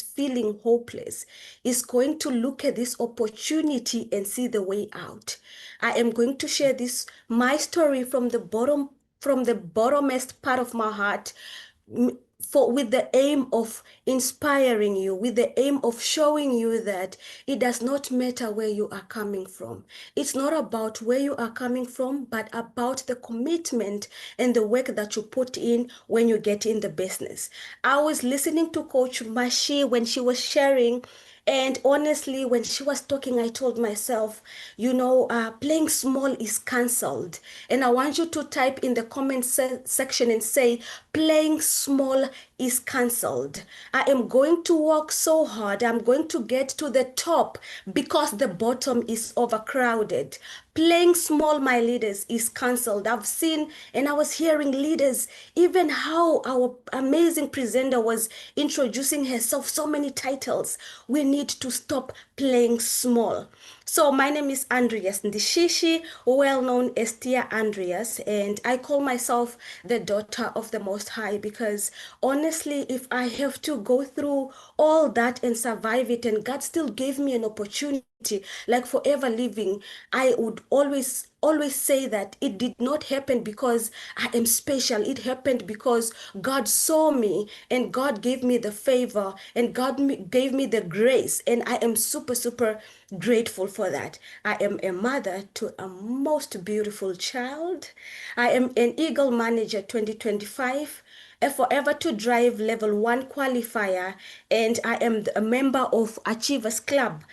feeling hopeless is going to look at this opportunity and see the way out. I am going to share this my story from the bottomest part of my heart, for with the aim of inspiring you, with the aim of showing you that it does not matter where you are coming from. It's not about where you are coming from, but about the commitment and the work that you put in when you get in the business. I was listening to Coach Mashii when she was sharing, and honestly, when she was talking, I told myself, playing small is cancelled. And I want you to type in the comment section and say, playing small is cancelled. I am going to work so hard. I'm going to get to the top because the bottom is overcrowded. Playing small, my leaders, is cancelled. I've seen and I was hearing leaders, even how our amazing presenter was introducing herself, so many titles. We need to stop playing small. So my name is Andreas Ndishishi, well known as Tia Andreas, and I call myself the daughter of the Most High because honestly, if I have to go through all that and survive it, and God still gave me an opportunity like forever living, I would always say that it did not happen because I am special. It happened because God saw me and God gave me the favor and gave me the grace, and I am super super grateful for that. I am a mother to a most beautiful child. I am an Eagle Manager 2025, a Forever to Drive Level 1 qualifier, and I am a member of Achievers Club,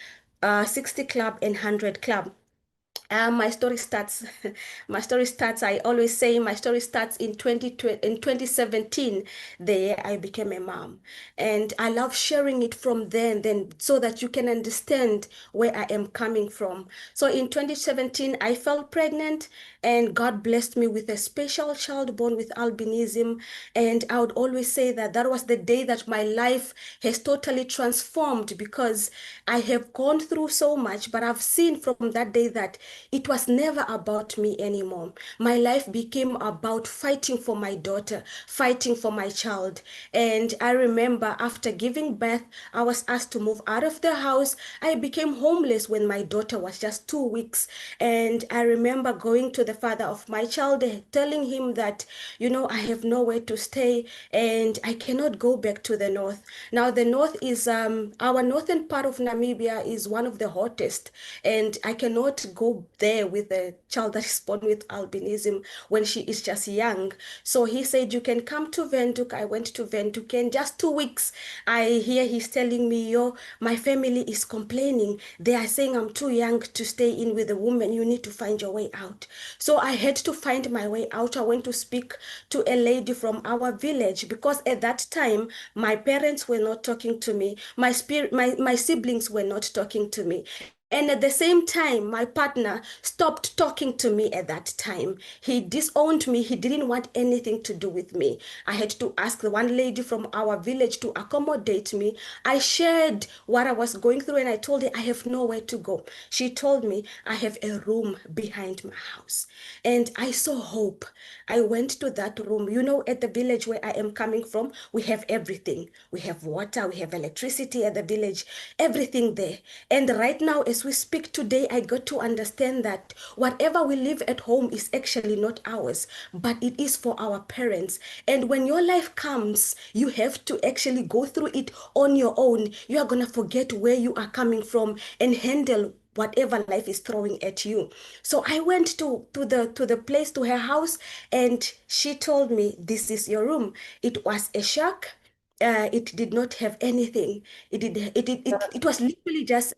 60 Club and 100 Club. My story starts, I always say my story starts in 2017, the year I became a mom. And I love sharing it from then, so that you can understand where I am coming from. So in 2017, I fell pregnant and God blessed me with a special child born with albinism. And I would always say that that was the day that my life has totally transformed because I have gone through so much, but I've seen from that day that it was never about me anymore. My life became about fighting for my daughter, fighting for my child. And I remember after giving birth, I was asked to move out of the house. I became homeless when my daughter was just 2 weeks. And I remember going to the father of my child, telling him that, I have nowhere to stay and I cannot go back to the north. Now, the north is, our northern part of Namibia is one of the hottest, and I cannot go there with a child that is born with albinism when she is just young. So he said, you can come to Windhoek. I went to Windhoek, and just 2 weeks, I hear he's telling me, my family is complaining. They are saying I'm too young to stay in with a woman. You need to find your way out. So I had to find my way out. I went to speak to a lady from our village because at that time, my parents were not talking to me. My siblings were not talking to me. And at the same time, my partner stopped talking to me at that time. He disowned me. He didn't want anything to do with me. I had to ask the one lady from our village to accommodate me. I shared what I was going through and I told her I have nowhere to go. She told me I have a room behind my house. And I saw hope. I went to that room. At the village where I am coming from, we have everything. We have water, we have electricity at the village, everything there. And right now, as we speak today, I got to understand that whatever we live at home is actually not ours, but it is for our parents. And when your life comes, you have to actually go through it on your own. You are going to forget where you are coming from and handle whatever life is throwing at you. So I went to the place, to her house, and she told me, this is your room. It was a shack. It did not have anything. It was literally just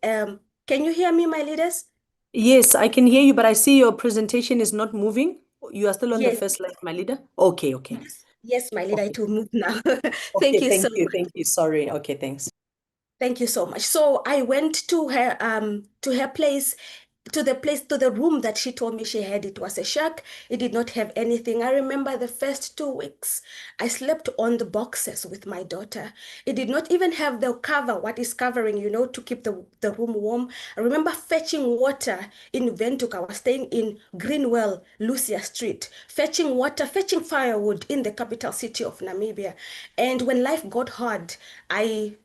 can you hear me, my leaders? Yes, I can hear you, but I see your presentation is not moving. You are still on the Yes, first slide, my leader. Okay, okay. yes, my leader, Okay. it will move now. Thank Okay, you thank so you. much. Thank you. Sorry. Okay, thanks. Thank you so much. So I went to her place, to the place, to the room that she told me she had. It was a shack. It did not have anything. I remember the first 2 weeks, I slept on the boxes with my daughter. It did not even have the cover, what is covering, to keep the room warm. I remember fetching water in Ventuka. I was staying in Greenwell, Lucia Street, fetching water, fetching firewood in the capital city of Namibia. And when life got hard, I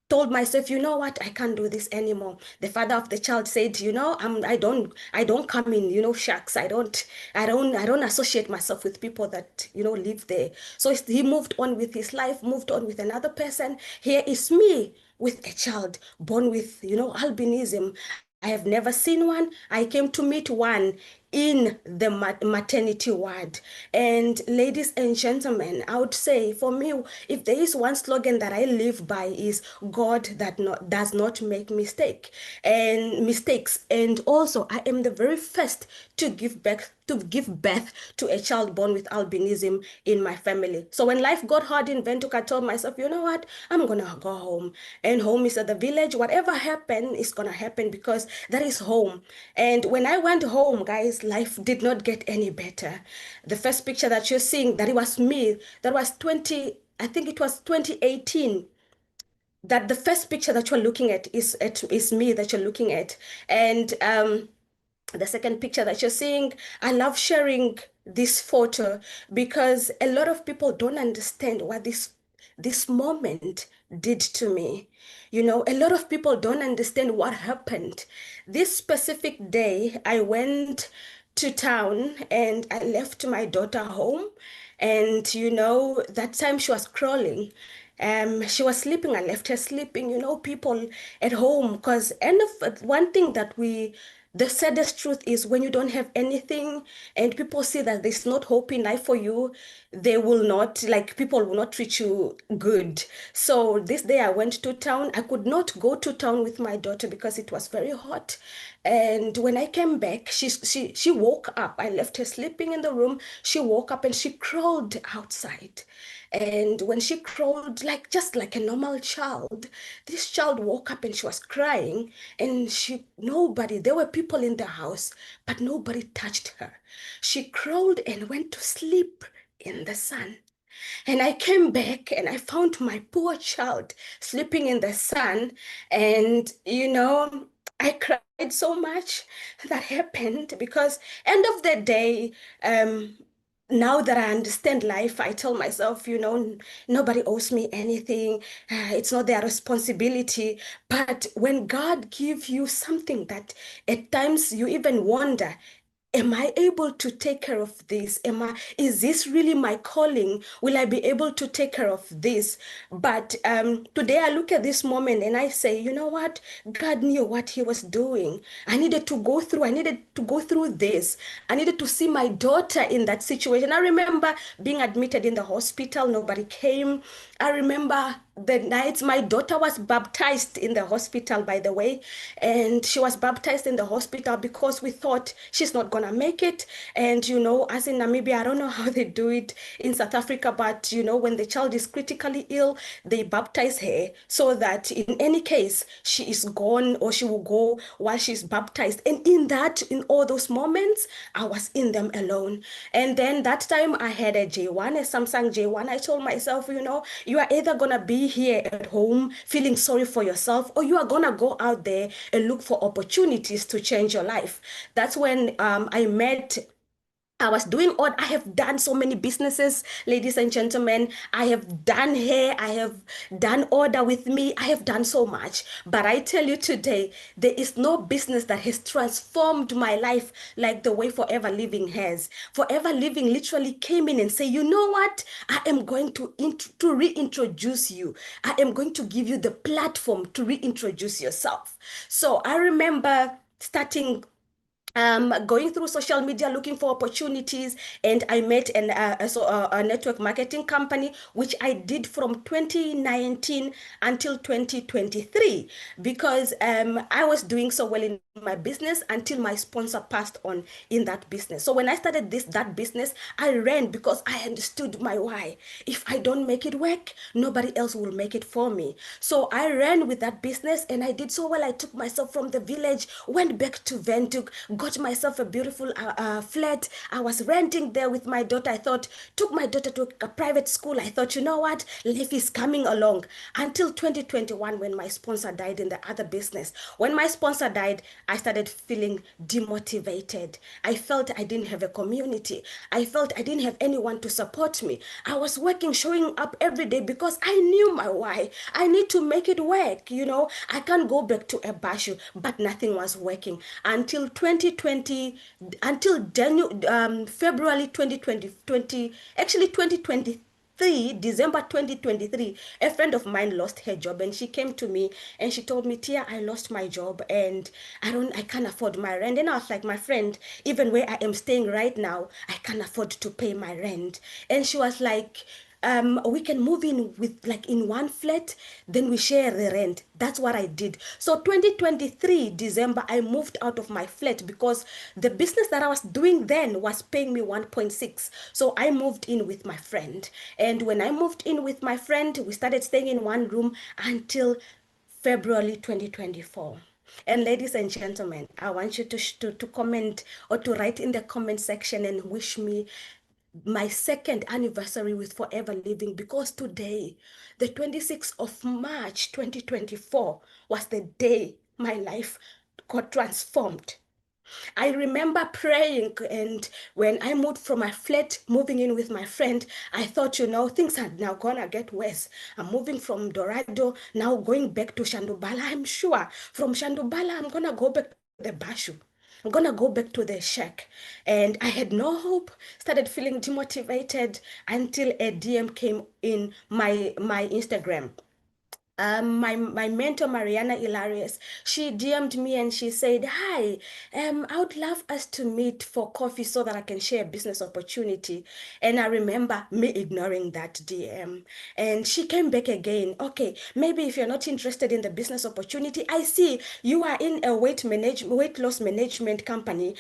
told myself, you know what, I can't do this anymore. The father of the child said, I don't come in, shacks. I don't associate myself with people that, live there. So he moved on with his life, moved on with another person. Here is me with a child born with, albinism. I have never seen one. I came to meet one in the maternity ward. And ladies and gentlemen, I would say for me, if there is one slogan that I live by is God does not make mistakes. And also I am the very first to give birth to a child born with albinism in my family. So when life got hard in Ventuka, I told myself, you know what? I'm gonna go home. And home is at the village. Whatever happened is gonna happen because that is home. And when I went home, guys, life did not get any better. The first picture that you're seeing, that it was me, that was 20, I think it was 2018, that the first picture that you're looking at is me that you're looking at. And the second picture that you're seeing, I love sharing this photo because a lot of people don't understand what this moment did to me. A lot of people don't understand what happened. This specific day, I went to town and I left my daughter home. And that time she was crawling. She was sleeping. I left her sleeping. People at home, because end of one thing that the saddest truth is when you don't have anything and people see that there's not hope in life for you, they will not, like, people will not treat you good. So this day I went to town. I could not go to town with my daughter because it was very hot. And when I came back, she woke up. I left her sleeping in the room. She woke up and she crawled outside. And when she crawled, like just like a normal child, this child woke up and she was crying. And there were people in the house, but nobody touched her. She crawled and went to sleep in the sun. And I came back and I found my poor child sleeping in the sun. And, I cried so much. That happened because end of the day, um, now that I understand life, I tell myself, nobody owes me anything. It's not their responsibility. But when God gives you something that at times you even wonder, am I able to take care of this? Is this really my calling? Will I be able to take care of this? But today I look at this moment and I say, you know what? God knew what he was doing. I needed to go through this. I needed to see my daughter in that situation. I remember being admitted in the hospital. Nobody came. I remember the nights my daughter was baptized in the hospital, by the way, and she was baptized in the hospital because we thought she's not gonna make it. And as in Namibia, I don't know how they do it in South Africa, but when the child is critically ill, they baptize her so that in any case she is gone or she will go while she's baptized. And in all those moments, I was in them alone. And then that time I had a J1, a Samsung J1. I told myself, you are either gonna be here at home feeling sorry for yourself, or you are gonna go out there and look for opportunities to change your life. That's when I was doing odd. I have done so many businesses, ladies and gentlemen. I have done hair. I have done order with me. I have done so much. But I tell you today, there is no business that has transformed my life like the way Forever Living has. Forever Living literally came in and say, you know what? I am going to reintroduce you. I am going to give you the platform to reintroduce yourself. So I remember starting going through social media looking for opportunities, and I met a network marketing company, which I did from 2019 until 2023, because I was doing so well in my business until my sponsor passed on in that business. So when I started that business, I ran because I understood my why. If I don't make it work, nobody else will make it for me. So I ran with that business and I did so well. I took myself from the village, went back to Windhoek, got myself a beautiful flat. I was renting there with my daughter. I thought, took my daughter to a private school. I thought, you know what, life is coming along, until 2021 when my sponsor died in the other business. When my sponsor died, I started feeling demotivated. I felt I didn't have a community. I felt I didn't have anyone to support me. I was working, showing up every day because I knew my why. I need to make it work. I can't go back to a bashu, but nothing was working until 2020, until February 2020, actually 2020, December 2023, a friend of mine lost her job and she came to me and she told me, Tia, I lost my job and I can't afford my rent. And I was like, my friend, even where I am staying right now, I can't afford to pay my rent. And she was like, we can move in with like in one flat, then we share the rent. That's what I did. So 2023 December, I moved out of my flat because the business that I was doing then was paying me 1.6. So I moved in with my friend. And when I moved in with my friend, we started staying in one room until February 2024. And ladies and gentlemen, I want you to comment or to write in the comment section and wish me my second anniversary with Forever Living, because today, the 26th of March 2024, was the day my life got transformed. I remember praying, and when I moved from my flat, moving in with my friend, I thought, things are now gonna get worse. I'm moving from Dorado, now going back to Shandubala. I'm sure from Shandubala, I'm gonna go back to the Bashu. I'm gonna go back to the shack. And I had no hope, started feeling demotivated until a DM came in my Instagram. My mentor Mariana Hilarious, she DM'd me and she said, "Hi, I would love us to meet for coffee so that I can share a business opportunity." And I remember me ignoring that DM. And she came back again. "Okay, maybe if you're not interested in the business opportunity, I see you are in a weight loss management company.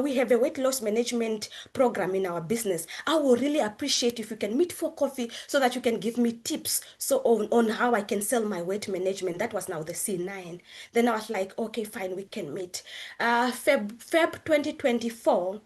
We have a weight loss management program in our business. I will really appreciate if you can meet for coffee so that you can give me tips on how I can sell my weight management." That was now the C9. Then I was like, okay, fine, we can meet. Feb 2024,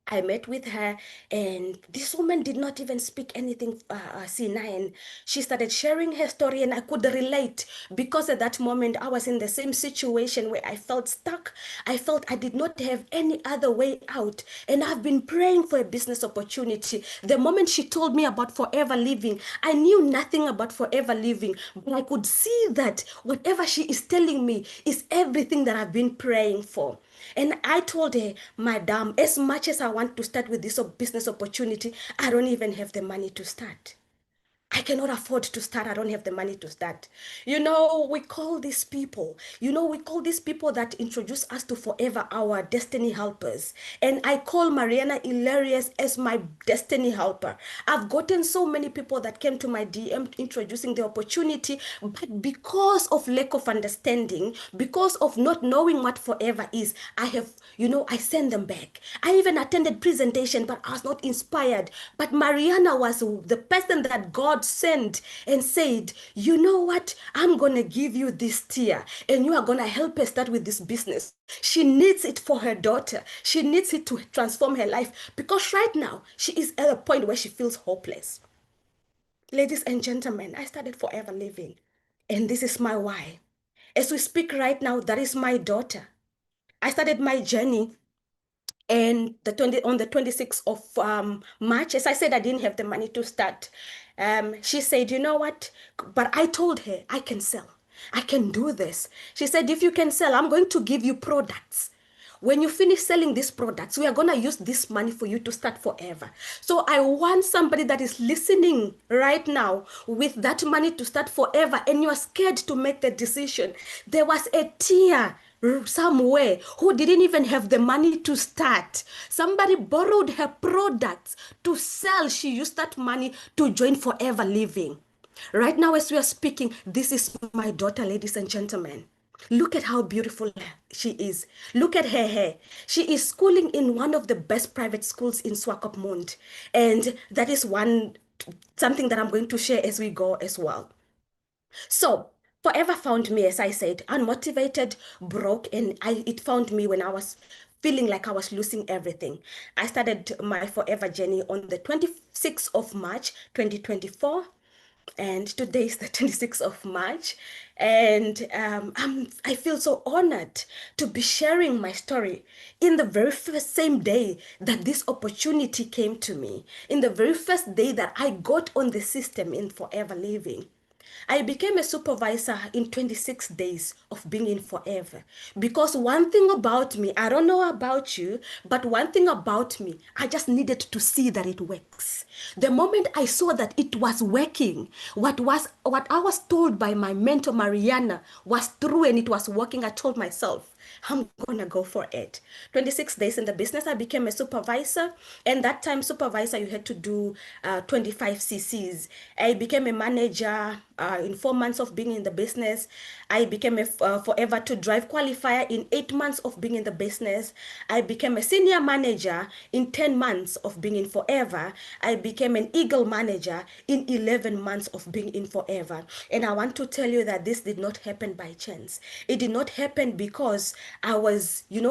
I met with her, and this woman did not even speak anything C9. She started sharing her story, and I could relate because at that moment I was in the same situation where I felt stuck. I felt I did not have any other way out, and I've been praying for a business opportunity. The moment she told me about Forever Living, I knew nothing about Forever Living, but I could see that whatever she is telling me is everything that I've been praying for. And I told her, "Madam, as much as I want to start with this business opportunity, I don't even have the money to start. I cannot afford to start. I don't have the money to start." We call these people that introduce us to Forever our destiny helpers. And I call Mariana Hilarious as my destiny helper. I've gotten so many people that came to my DM introducing the opportunity, but because of lack of understanding, because of not knowing what Forever is, I send them back. I even attended presentation, but I was not inspired. But Mariana was the person that God sent and said, "You know what? I'm going to give you this tier and you are going to help her start with this business. She needs it for her daughter. She needs it to transform her life because right now she is at a point where she feels hopeless." Ladies and gentlemen, I started Forever Living, and this is my why. As we speak right now, that is my daughter. I started my journey and on the 26th of March. As I said, I didn't have the money to start. She said, "You know what?" But I told her, "I can sell. I can do this." She said, "If you can sell, I'm going to give you products. When you finish selling these products, we are going to use this money for you to start Forever." So I want somebody that is listening right now with that money to start Forever and you are scared to make the decision. There was a tier somewhere who didn't even have the money to start. Somebody borrowed her products to sell. She used that money to join Forever Living. Right now, as we are speaking, this is my daughter, ladies and gentlemen. Look at how beautiful she is. Look at her hair. She is schooling in one of the best private schools in Swakopmund. And that is something that I'm going to share as we go as well. So, Forever found me, as I said, unmotivated, broke, and it found me when I was feeling like I was losing everything. I started my Forever journey on the 26th of March, 2024, and today is the 26th of March. And I feel so honored to be sharing my story in the very first same day that this opportunity came to me, in the very first day that I got on the system in Forever Living. I became a supervisor in 26 days of being in Forever. Because one thing about me, I don't know about you, but one thing about me, I just needed to see that it works. The moment I saw that it was working, what I was told by my mentor Mariana was true and it was working, I told myself, I'm gonna go for it. 26 days in the business, I became a supervisor. And that time, supervisor, you had to do 25 CCs. I became a manager in 4 months of being in the business. I became a Forever to Drive qualifier in 8 months of being in the business. I became a senior manager in 10 months of being in Forever. I became an Eagle manager in 11 months of being in Forever. And I want to tell you that this did not happen by chance. It did not happen because I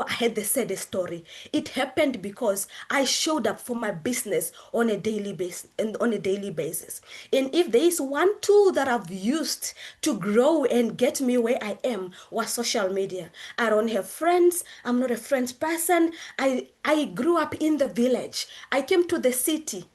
had the saddest story. It happened because I showed up for my business on a daily basis and if there is one tool that I've used to grow and get me where I am was social media. I don't have friends. I'm not a friends person. I grew up in the village. I came to the city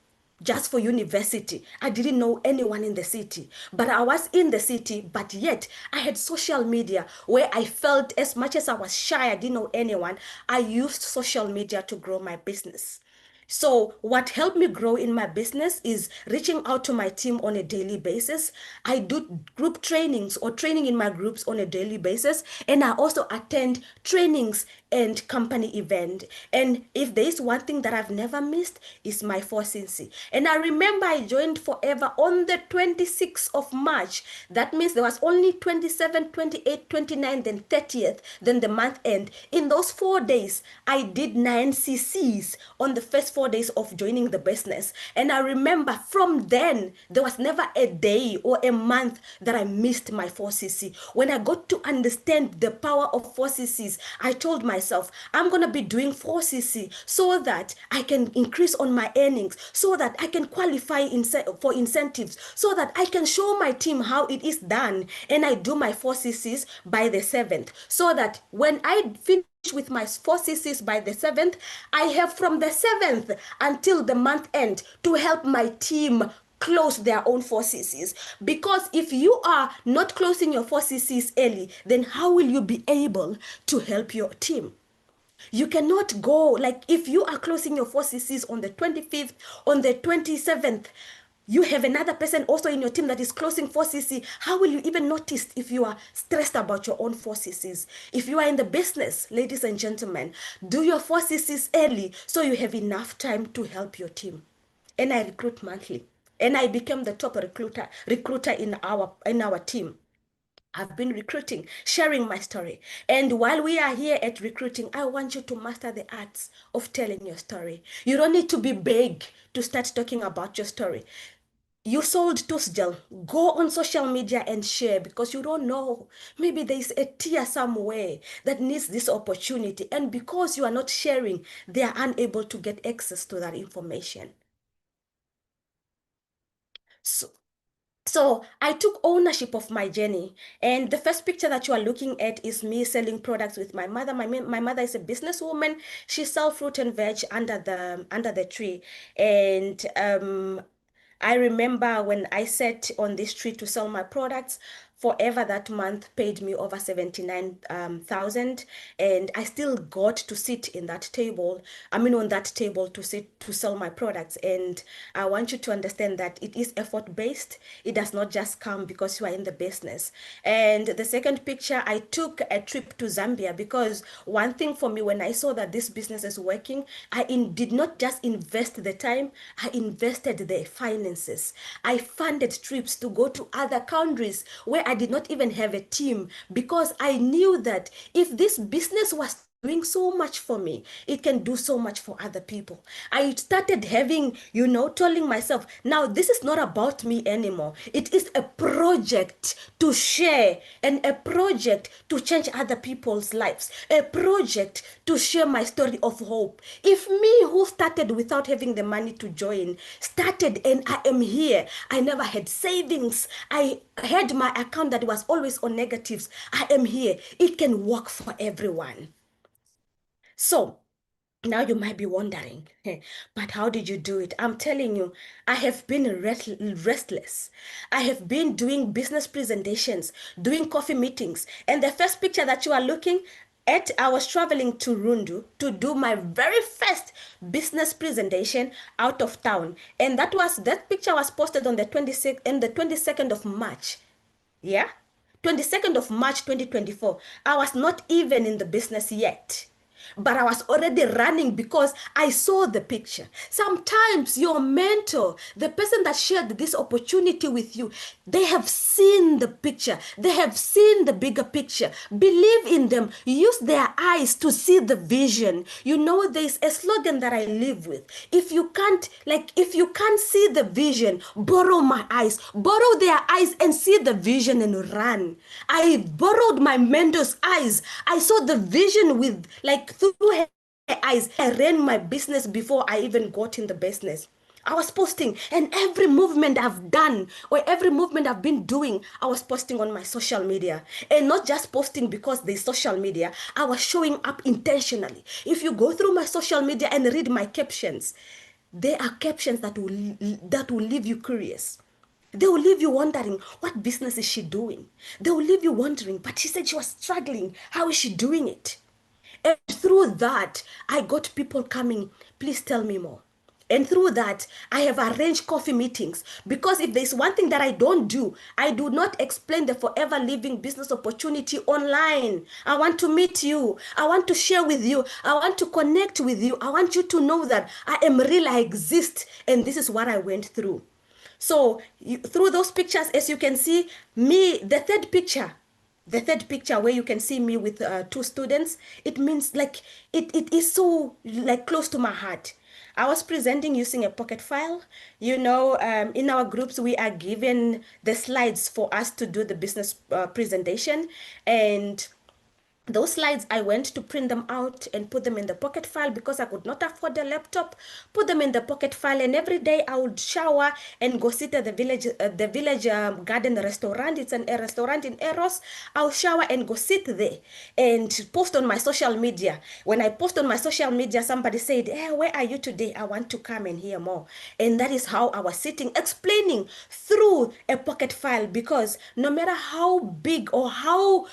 just for university. I didn't know anyone in the city, but I was in the city, but yet I had social media where I felt as much as I was shy, I didn't know anyone. I used social media to grow my business. So, what helped me grow in my business is reaching out to my team on a daily basis. I do group trainings or training in my groups on a daily basis, and I also attend trainings and company event. And if there is one thing that I've never missed is my 4CC. And I remember I joined Forever on the 26th of March. That means there was only 27, 28, 29, then 30th, then the month end. In those 4 days, I did 9 CCs on the first 4 days of joining the business. And I remember from then, there was never a day or a month that I missed my 4CC. When I got to understand the power of 4CCs, I told myself, I'm going to be doing 4CC so that I can increase on my earnings, so that I can qualify for incentives, so that I can show my team how it is done. And I do my 4CCs by the 7th, so that when I finish with my 4CCs by the 7th, I have from the 7th until the month end to help my team close their own 4CCs. Because if you are not closing your 4CCs early, then how will you be able to help your team? You cannot go, like, if you are closing your 4CCs on the 25th, on the 27th, you have another person also in your team that is closing 4CC. How will you even notice if you are stressed about your own 4CCs? If you are in the business, ladies and gentlemen, do your 4CCs early so you have enough time to help your team. And I recruit monthly. And I became the top recruiter in our team. I've been recruiting, sharing my story. And while we are here at recruiting, I want you to master the arts of telling your story. You don't need to be big to start talking about your story. You sold Tusgel. Go on social media and share, because you don't know. Maybe there is a tier somewhere that needs this opportunity. And because you are not sharing, they are unable to get access to that information. So, So I took ownership of my journey. And the first picture that you are looking at is me selling products with my mother. My mother is a businesswoman. She sells fruit and veg under the tree. And I remember when I sat on this tree to sell my products, Forever that month paid me over 79,000, and I still got to sit in that table. I mean, on that table to sit to sell my products. And I want you to understand that it is effort based. It does not just come because you are in the business. And the second picture, I took a trip to Zambia because one thing for me, when I saw that this business is working, did not just invest the time, I invested the finances. I funded trips to go to other countries where I did not even have a team, because I knew that if this business was doing so much for me, it can do so much for other people. I started having, telling myself, now this is not about me anymore. It is a project to share, and a project to change other people's lives, a project to share my story of hope. If me, who started without having the money to join, started and I am here, I never had savings, I had my account that was always on negatives, I am here, it can work for everyone. So now you might be wondering, hey, but how did you do it? I'm telling you, I have been restless. I have been doing business presentations, doing coffee meetings. And the first picture that you are looking at, I was traveling to Rundu to do my very first business presentation out of town. And that picture was posted on the 26th and the 22nd of March. Yeah? 22nd of March 2024. I was not even in the business yet, but I was already running because I saw the picture. Sometimes your mentor, the person that shared this opportunity with you, they have seen the picture, they have seen the bigger picture. Believe in them, use their eyes to see the vision. There's a slogan that I live with. If you can't see the vision, borrow my eyes, borrow their eyes and see the vision and run. I borrowed my mentor's eyes. I saw the vision with, like, through her eyes. I ran my business before I even got in the business. I was posting, and every movement I've done or every movement I've been doing, I was posting on my social media. And not just posting because there's social media, I was showing up intentionally. If you go through my social media and read my captions, there are captions that will leave you curious. They will leave you wondering, what business is she doing? They will leave you wondering, but she said she was struggling. How is she doing it? And through that, I got people coming, please tell me more. And through that, I have arranged coffee meetings, because if there's one thing that I don't do, I do not explain the forever living business opportunity online. I want to meet you. I want to share with you. I want to connect with you. I want you to know that I am real, I exist, and this is what I went through. So through those pictures, as you can see, me, the third picture where you can see me with two students, it means, like, it is so, like, close to my heart. I was presenting using a pocket file. In our groups, we are given the slides for us to do the business presentation. And those slides, I went to print them out and put them in the pocket file because I could not afford a laptop. Put them in the pocket file, and every day I would shower and go sit at the village garden restaurant. It's a restaurant in Eros. I'll shower and go sit there and post on my social media. When I post on my social media, somebody said, "Hey, where are you today? I want to come and hear more." And that is how I was sitting, explaining through a pocket file, because no matter how big or how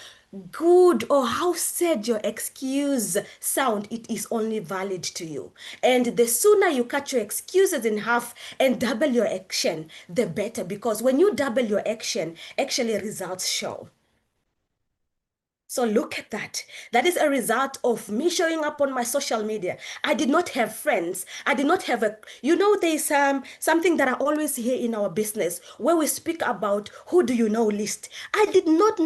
good or how sad your excuse sound, it is only valid to you. And the sooner you cut your excuses in half and double your action, the better, because when you double your action, actually results show. So look at that. That is a result of me showing up on my social media. I did not have friends. I did not have there's something that I always hear in our business where we speak about who do you know list. I did not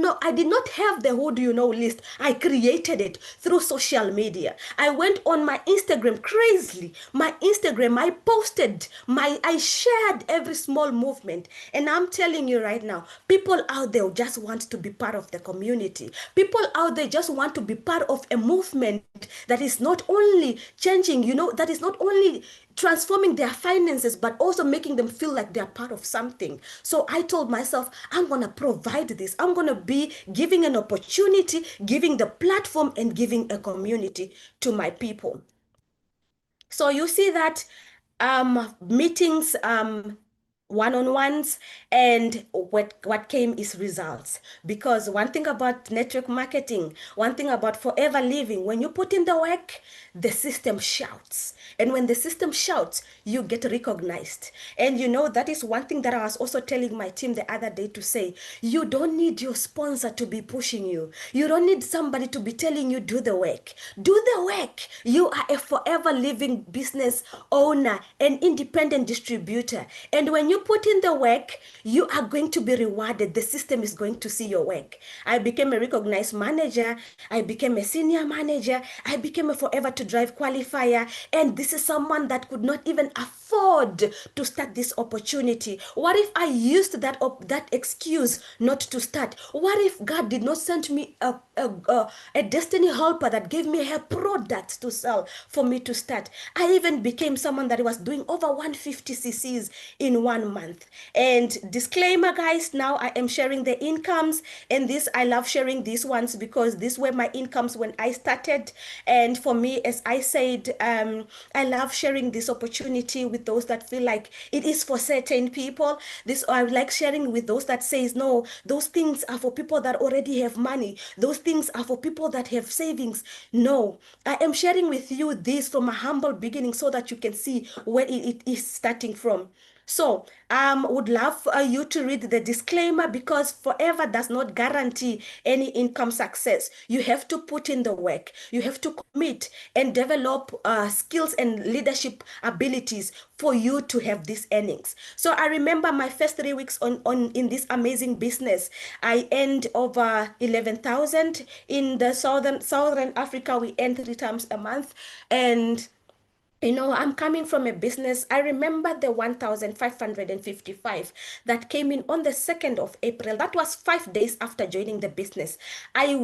have the who do you know list. I created it through social media. I went on my Instagram crazily. My Instagram, I shared every small movement. And I'm telling you right now, people out there just want to be part of the community. People out there just want to be part of a movement that is not only changing, that is not only transforming their finances, but also making them feel like they're part of something. So I told myself, I'm going to provide this. I'm going to be giving an opportunity, giving the platform, and giving a community to my people. So you see that meetings one-on-ones, and what came is results. Because one thing about network marketing, one thing about forever living, when you put in the work, the system shouts, and when the system shouts, you get recognized. And that is one thing that I was also telling my team the other day, to say, you don't need your sponsor to be pushing you. You don't need somebody to be telling you, do the work. Do the work. You are a forever living business owner, an independent distributor. And when you put in the work, you are going to be rewarded. The system is going to see your work. I became a recognized manager. I became a senior manager. I became a forever to drive qualifier. And this is someone that could not even afford to start this opportunity. What if I used that excuse not to start? What if God did not send me a destiny helper that gave me her products to sell for me to start? I even became someone that was doing over 150 cc's in 1 month. And disclaimer, guys, now I am sharing the incomes, and this, I love sharing these ones because these were my incomes when I started. And for me, as I said, I love sharing this opportunity with those that feel like it is for certain people. This, I like sharing with those that says, no, those things are for people that already have money. Those things are for people that have savings. No, I am sharing with you this from a humble beginning so that you can see where it is starting from. So, would love you to read the disclaimer, because forever does not guarantee any income success. You have to put in the work. You have to commit and develop skills and leadership abilities for you to have these earnings. So I remember my first 3 weeks on in this amazing business. I earned over 11,000 in the southern Africa. We earn 3 times a month, and I'm coming from a business. I remember the 1,555 that came in on the 2nd of April. That was 5 days after joining the business. I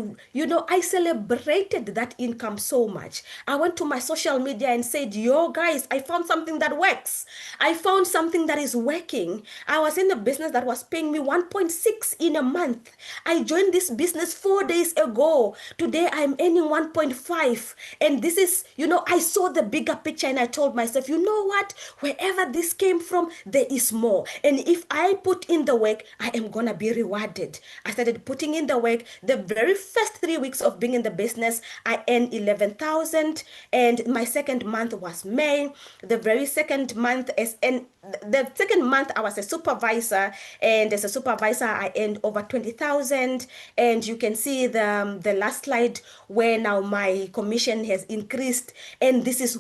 celebrated that income so much. I went to my social media and said, yo, guys, I found something that works. I found something that is working. I was in a business that was paying me 1.6 in a month. I joined this business 4 days ago. Today I'm earning 1.5. And this is, I saw the bigger picture, and I told myself, you know what? Wherever this came from, there is more. And if I put in the work, I am going to be rewarded. I started putting in the work. The very first 3 weeks of being in the business, I earned 11,000. And my second month was May. The very second month, and the second month I was a supervisor. And as a supervisor, I earned over 20,000. And you can see the last slide where now my commission has increased. And this is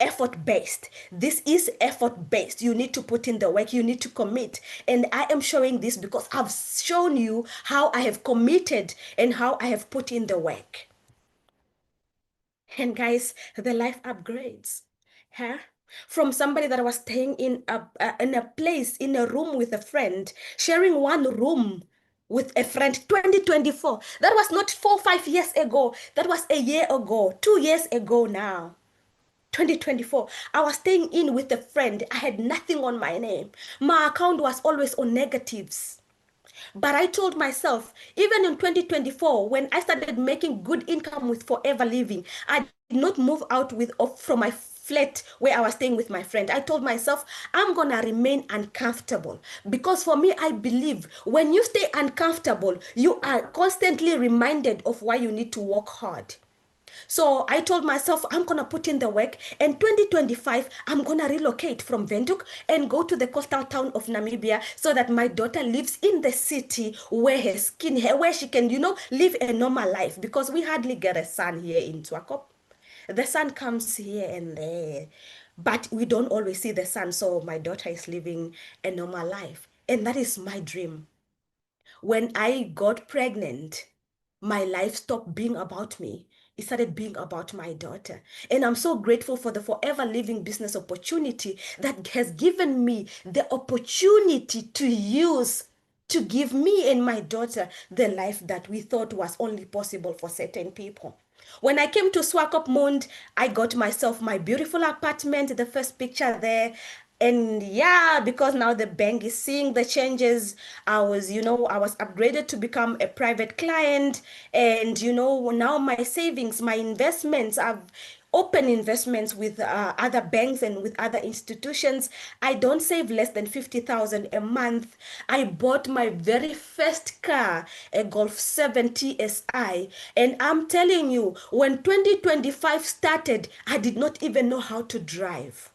effort based. This is effort based. You need to put in the work, you need to commit. And I am showing this because I've shown you how I have committed and how I have put in the work. And guys, the life upgrades. Huh? From somebody that was staying in a place, in a room with a friend, sharing one room with a friend. 2024, that was not 4 5 years ago, that was a year ago, 2 years ago now. 2024, I was staying in with a friend. I had nothing on my name. My account was always on negatives. But I told myself, even in 2024, when I started making good income with Forever Living, I did not move out from my flat where I was staying with my friend. I told myself, I'm going to remain uncomfortable. Because for me, I believe when you stay uncomfortable, you are constantly reminded of why you need to work hard. So I told myself, I'm going to put in the work. And 2025, I'm going to relocate from Windhoek and go to the coastal town of Namibia so that my daughter lives in the city where where she can, live a normal life. Because we hardly get a sun here in Swakop. The sun comes here and there, but we don't always see the sun. So my daughter is living a normal life. And that is my dream. When I got pregnant, my life stopped being about me. It started being about my daughter. And I'm so grateful for the Forever Living business opportunity that has given me the opportunity to use to give me and my daughter the life that we thought was only possible for certain people. When I came to Swakopmund, I got myself my beautiful apartment, the first picture there. And yeah, because now the bank is seeing the changes, I was upgraded to become a private client. And now my savings, my investments, open investments with other banks and with other institutions. I don't save less than 50,000 a month. I bought my very first car, a Golf 7 TSI. And I'm telling you, when 2025 started, I did not even know how to drive.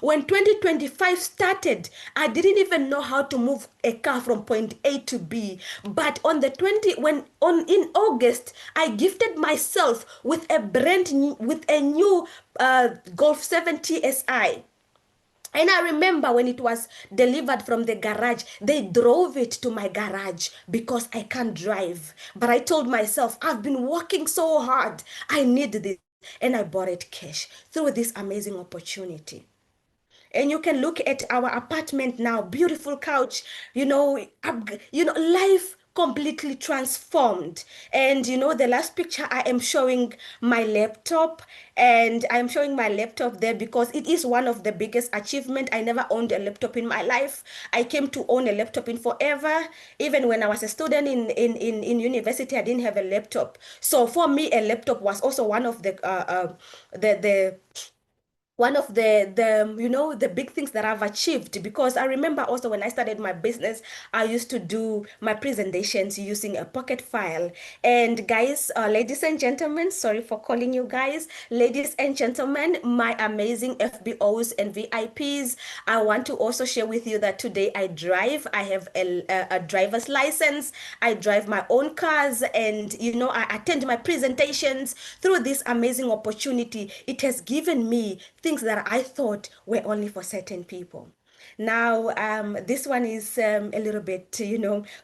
When 2025 started, I didn't even know how to move a car from point A to B. But on the 20 when on in August, I gifted myself with a new Golf 7 TSI. And I remember when it was delivered from the garage, they drove it to my garage because I can't drive. But I told myself, I've been working so hard. I need this. And I bought it cash through this amazing opportunity. And you can look at our apartment now, beautiful couch, life completely transformed. And the last picture, I am showing my laptop, and I'm showing my laptop there because it is one of the biggest achievement. I never owned a laptop in my life. I came to own a laptop in forever. Even when I was a student in university, I didn't have a laptop. So for me, a laptop was also one of the one of the big things that I've achieved, because I remember also when I started my business, I used to do my presentations using a pocket file. And guys, ladies and gentlemen, sorry for calling you guys, ladies and gentlemen, my amazing FBOs and VIPs, I want to also share with you that today I drive. I have a driver's license. I drive my own cars, and I attend my presentations through this amazing opportunity. It has given me things that I thought were only for certain people. Now, this one is a little bit,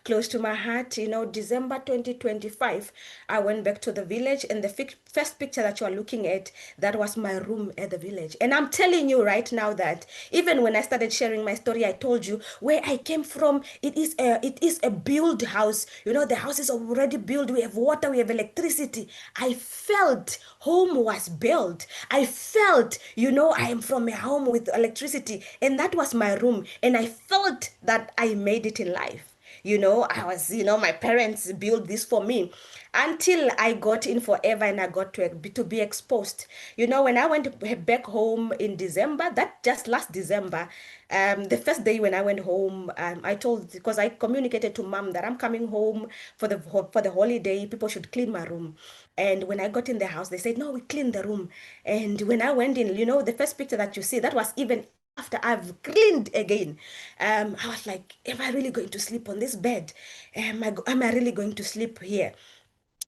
close to my heart. December 2025, I went back to the village, and the first picture that you are looking at, that was my room at the village. And I'm telling you right now that even when I started sharing my story, I told you where I came from. It is a built house. The house is already built. We have water, we have electricity. I felt home was built. I felt, I am from a home with electricity, and that was my room. And I felt that I made it in life. I was, my parents built this for me until I got in forever, and I got to be exposed. When I went back home in December, that just last December, the first day when I went home, I told, because I communicated to mom that I'm coming home for the holiday, people should clean my room. And when I got in the house, they said, no, we clean the room. And when I went in, the first picture that you see, that was even after I've cleaned again. I was like, am I really going to sleep on this bed? Am I really going to sleep here?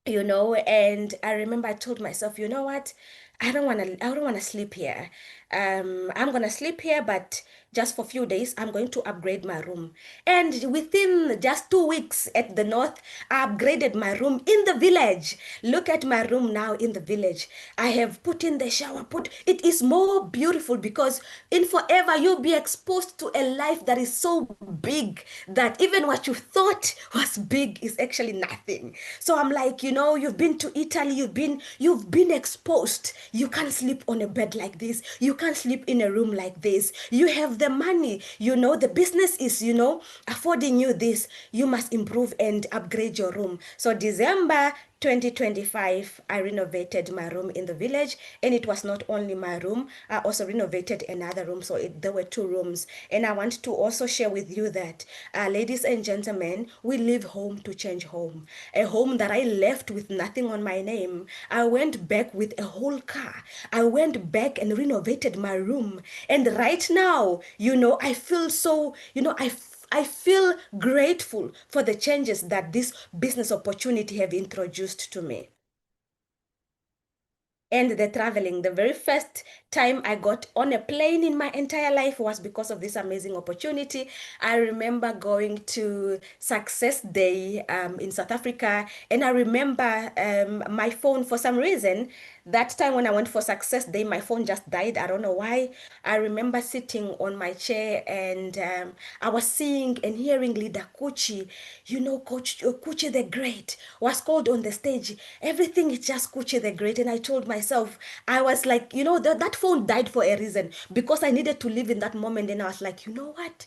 And I remember I told myself, you know what, I don't want to sleep here. I'm going to sleep here, but just for a few days I'm going to upgrade my room. And within just 2 weeks at the north, I upgraded my room in the village. Look at my room now in the village. I have put in the shower, put it is more beautiful, because in forever you'll be exposed to a life that is so big that even what you thought was big is actually nothing. So I'm like, you've been to Italy, you've been exposed. You can't sleep on a bed like this. You can't sleep in a room like this. You have the money, the business is, affording you this. You must improve and upgrade your room. So December 2025, I renovated my room in the village, and it was not only my room, I also renovated another room. So there were two rooms. And I want to also share with you that, ladies and gentlemen, we leave home to change home. A home that I left with nothing on my name, I went back with a whole car. I went back and renovated my room. And right now, I feel so, I feel grateful for the changes that this business opportunity have introduced to me. And the traveling, the very first time I got on a plane in my entire life was because of this amazing opportunity. I remember going to Success Day in South Africa, and I remember my phone, for some reason, that time when I went for Success Day, my phone just died. I don't know why. I remember sitting on my chair, and I was seeing and hearing Leader Kuchi, Coach Kuchi the Great was called on the stage. Everything is just Kuchi the Great. And I told myself, I was like, that phone died for a reason, because I needed to live in that moment. And I was like, you know what?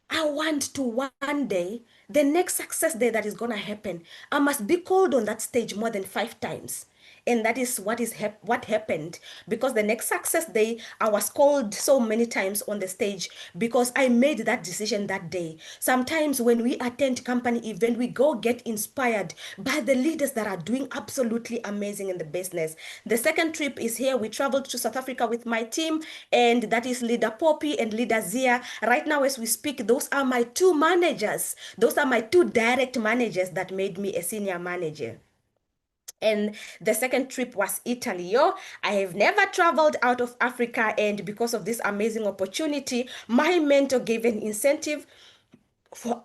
I want to one day, the next Success Day that is going to happen, I must be called on that stage more than 5 times. And that is what happened, because the next success day I was called so many times on the stage because I made that decision that day. Sometimes when we attend company event, we go get inspired by the leaders that are doing absolutely amazing in the business. The second trip is here. We traveled to South Africa with my team, and that is leader Poppy and leader Zia. Right now as we speak, those are my two managers. Those are my two direct managers that made me a senior manager. And the second trip was Italy. Yo, I have never traveled out of Africa, and because of this amazing opportunity, my mentor gave an incentive for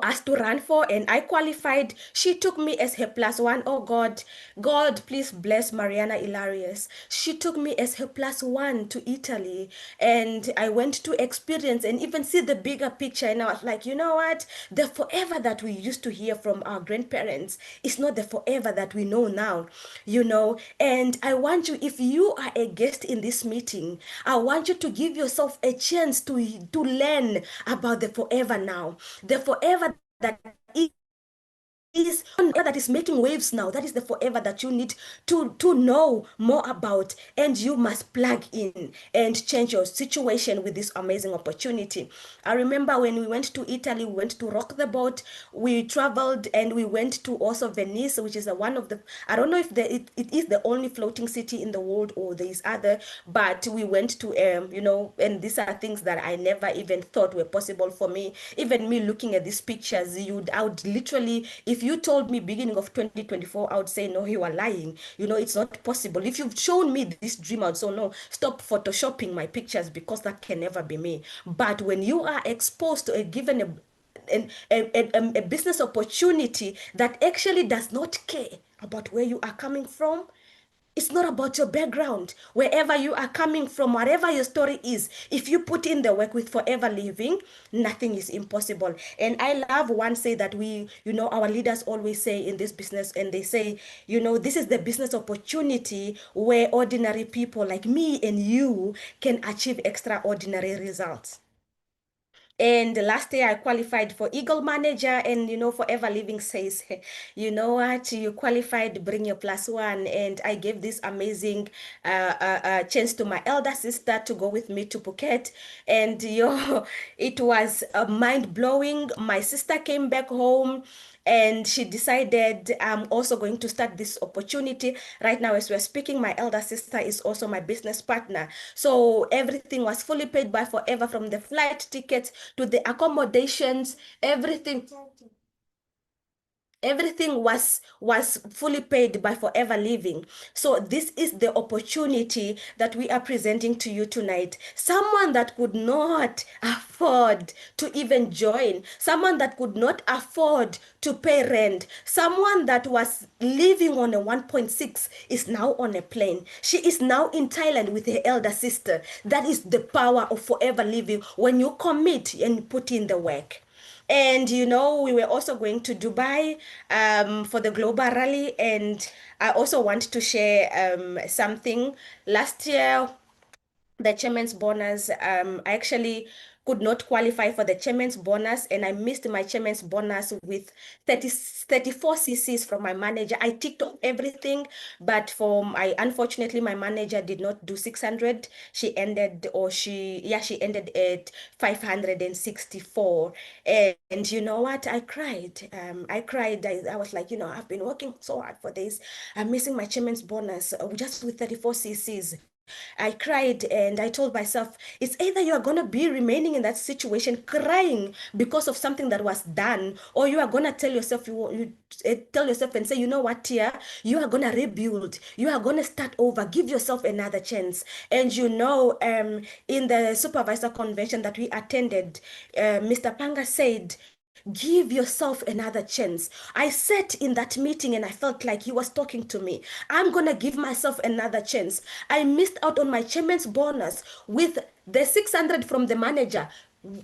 us to run for, and I qualified. She took me as her plus one. Oh God, God, please bless Mariana Hilarious. She took me as her plus one to Italy, and I went to experience and even see the bigger picture. And I was like, you know what? The forever that we used to hear from our grandparents is not the forever that we know now, you know. And I want you, if you are a guest in this meeting, I want you to give yourself a chance to learn about the forever now, the forever that is that is making waves now. That is the forever that you need to know more about, and you must plug in and change your situation with this amazing opportunity. I remember when we went to Italy, we went to rock the boat. We traveled and we went to also Venice, which is one of the, I don't know if it is the only floating city in the world or there is other, but we went to you know, and these are things that I never even thought were possible for me. Even me looking at these pictures, I would literally, if you told me beginning of 2024, I would say, no, you are lying. You know, it's not possible. If you've shown me this dream, I would say, no, stop photoshopping my pictures, because that can never be me. But when you are exposed to a given a business opportunity that actually does not care about where you are coming from, it's not about your background. Wherever you are coming from, whatever your story is, if you put in the work with Forever Living, nothing is impossible. And I love one say that we, you know, our leaders always say in this business, and they say, you know, this is the business opportunity where ordinary people like me and you can achieve extraordinary results. And last year I qualified for Eagle Manager, and you know, Forever Living says, you know what, you qualified, bring your plus one. And I gave this amazing chance to my elder sister to go with me to Phuket. And yo, it was mind blowing. My sister came back home and she decided I'm also going to start this opportunity. Right now as we're speaking, my elder sister is also my business partner, so everything was fully paid by Forever, from the flight tickets to the accommodations, everything was fully paid by Forever Living. So this is the opportunity that we are presenting to you tonight. Someone that could not afford to even join, someone that could not afford to pay rent, someone that was living on a 1.6 is now on a plane. She is now in Thailand with her elder sister. That is the power of Forever Living when you commit and put in the work. And you know, we were also going to Dubai for the global rally. And I also want to share something. Last year, the chairman's bonus, I actually could not qualify for the chairman's bonus, and I missed my chairman's bonus with 34 cc's from my manager. I ticked off everything, but for my, unfortunately, my manager did not do 600. She ended, or she ended at 564. And you know what? I cried. I cried. I was like, you know, I've been working so hard for this. I'm missing my chairman's bonus just with 34 cc's. I cried and I told myself, it's either you are going to be remaining in that situation crying because of something that was done, or you are going to tell yourself, tell yourself and say, you know what, Tia, you are going to rebuild. You are going to start over. Give yourself another chance. And you know, in the supervisor convention that we attended, Mr. Panga said, give yourself another chance. I sat in that meeting and I felt like he was talking to me. I'm gonna give myself another chance. I missed out on my chairman's bonus with the 600 from the manager.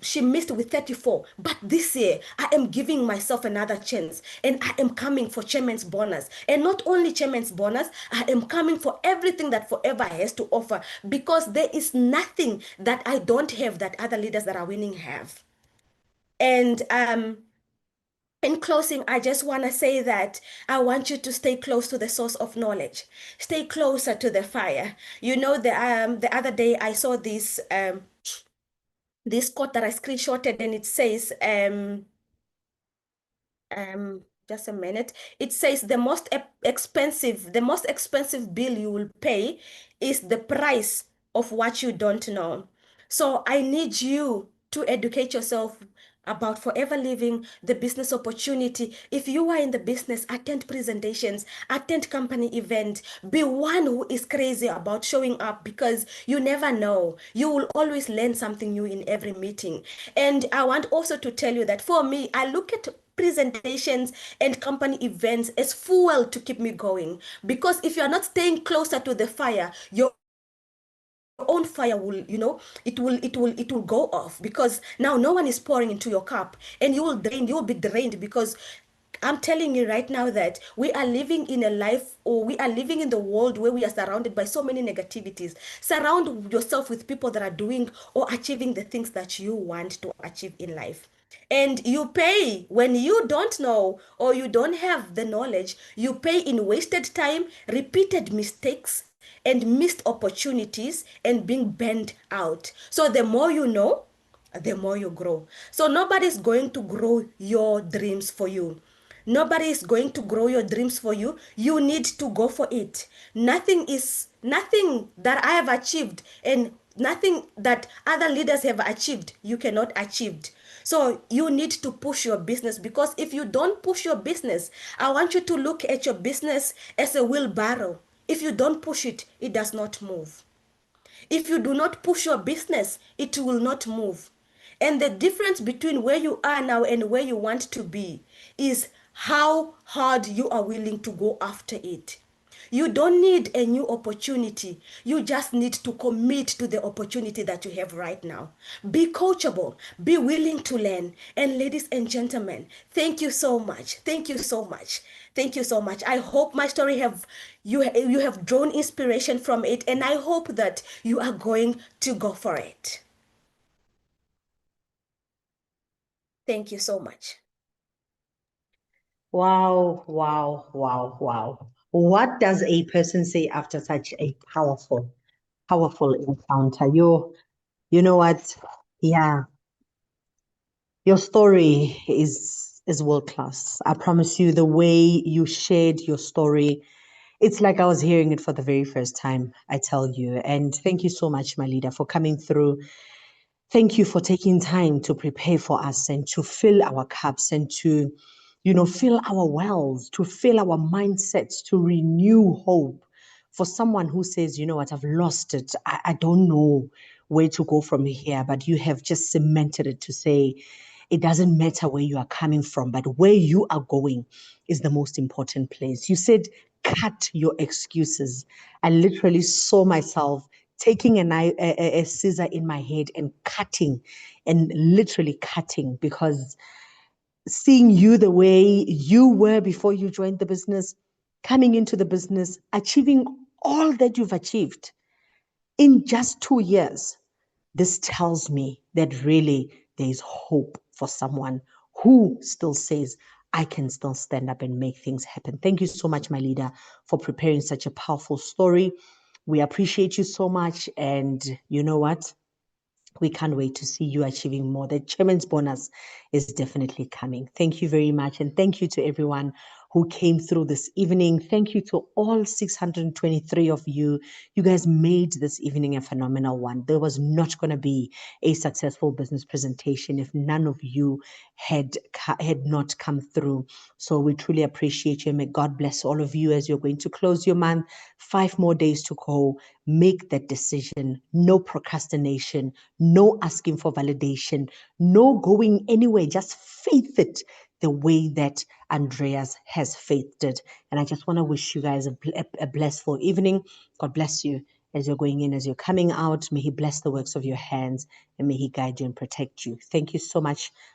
She missed with 34. But this year, I am giving myself another chance, and I am coming for chairman's bonus. And not only chairman's bonus, I am coming for everything that Forever has to offer, because there is nothing that I don't have that other leaders that are winning have. And In closing, I just want to say that I want you to stay close to the source of knowledge. Stay closer to the fire. You know, the other day I saw this quote that I screenshotted, and it says just a minute. It says the most expensive bill you will pay is the price of what you don't know. So I need you to educate yourself about forever living, the business opportunity. If you are in the business, attend presentations, attend company events, be one who is crazy about showing up, because you never know. You will always learn something new in every meeting. And I want also to tell you that for me, I look at presentations and company events as fuel to keep me going, because if you are not staying closer to the fire, your own fire will, it will go off, because now no one is pouring into your cup, and you will be drained, because I'm telling you right now that we are living in a life, or we are living in the world where we are surrounded by so many negativities. Surround yourself with people that are doing or achieving the things that you want to achieve in life. And you pay when you don't know or you don't have the knowledge. You pay in wasted time, repeated mistakes, and missed opportunities, and being burned out. So the more you know, the more you grow. So nobody's going to grow your dreams for you. Nobody is going to grow your dreams for you. You need to go for it. Nothing that I have achieved, and nothing that other leaders have achieved, you cannot achieve. So you need to push your business, because if you don't push your business, I want you to look at your business as a wheelbarrow. If you don't push it, it does not move. If you do not push your business, it will not move. And the difference between where you are now and where you want to be is how hard you are willing to go after it. You don't need a new opportunity. You just need to commit to the opportunity that you have right now. Be coachable, be willing to learn. And ladies and gentlemen, thank you so much. Thank you so much. Thank you so much. I hope my story have you have drawn inspiration from it, and I hope that you are going to go for it. Thank you so much. Wow, wow, wow, wow. What does a person say after such a powerful, powerful encounter? You know what? Yeah, your story is world class. I promise you, the way you shared your story, it's like I was hearing it for the very first time, I tell you. And thank you so much, my leader, for coming through. Thank you for taking time to prepare for us and to fill our cups and to, fill our wells, to fill our mindsets, to renew hope for someone who says, you know what, I've lost it. I don't know where to go from here, but you have just cemented it to say, it doesn't matter where you are coming from, but where you are going is the most important place. You said, cut your excuses. I literally saw myself taking a scissor in my head and cutting, and literally cutting, because seeing you the way you were before you joined the business, coming into the business, achieving all that you've achieved in just 2 years, this tells me that really there is hope for someone who still says, I can still stand up and make things happen. Thank you so much, my leader, for preparing such a powerful story. We appreciate you so much. And you know what? We can't wait to see you achieving more. The chairman's bonus is definitely coming. Thank you very much. And thank you to everyone who came through this evening. Thank you to all 623 of you. You guys made this evening a phenomenal one. There was not going to be a successful business presentation if none of you had not come through. So we truly appreciate you. May God bless all of you as you're going to close your month. 5 more days to go. Make that decision. No procrastination. No asking for validation. No going anywhere. Just faith it the way that Andreas has faithed it. And I just want to wish you guys a blessful evening. God bless you as you're going in, as you're coming out. May He bless the works of your hands, and may He guide you and protect you. Thank you so much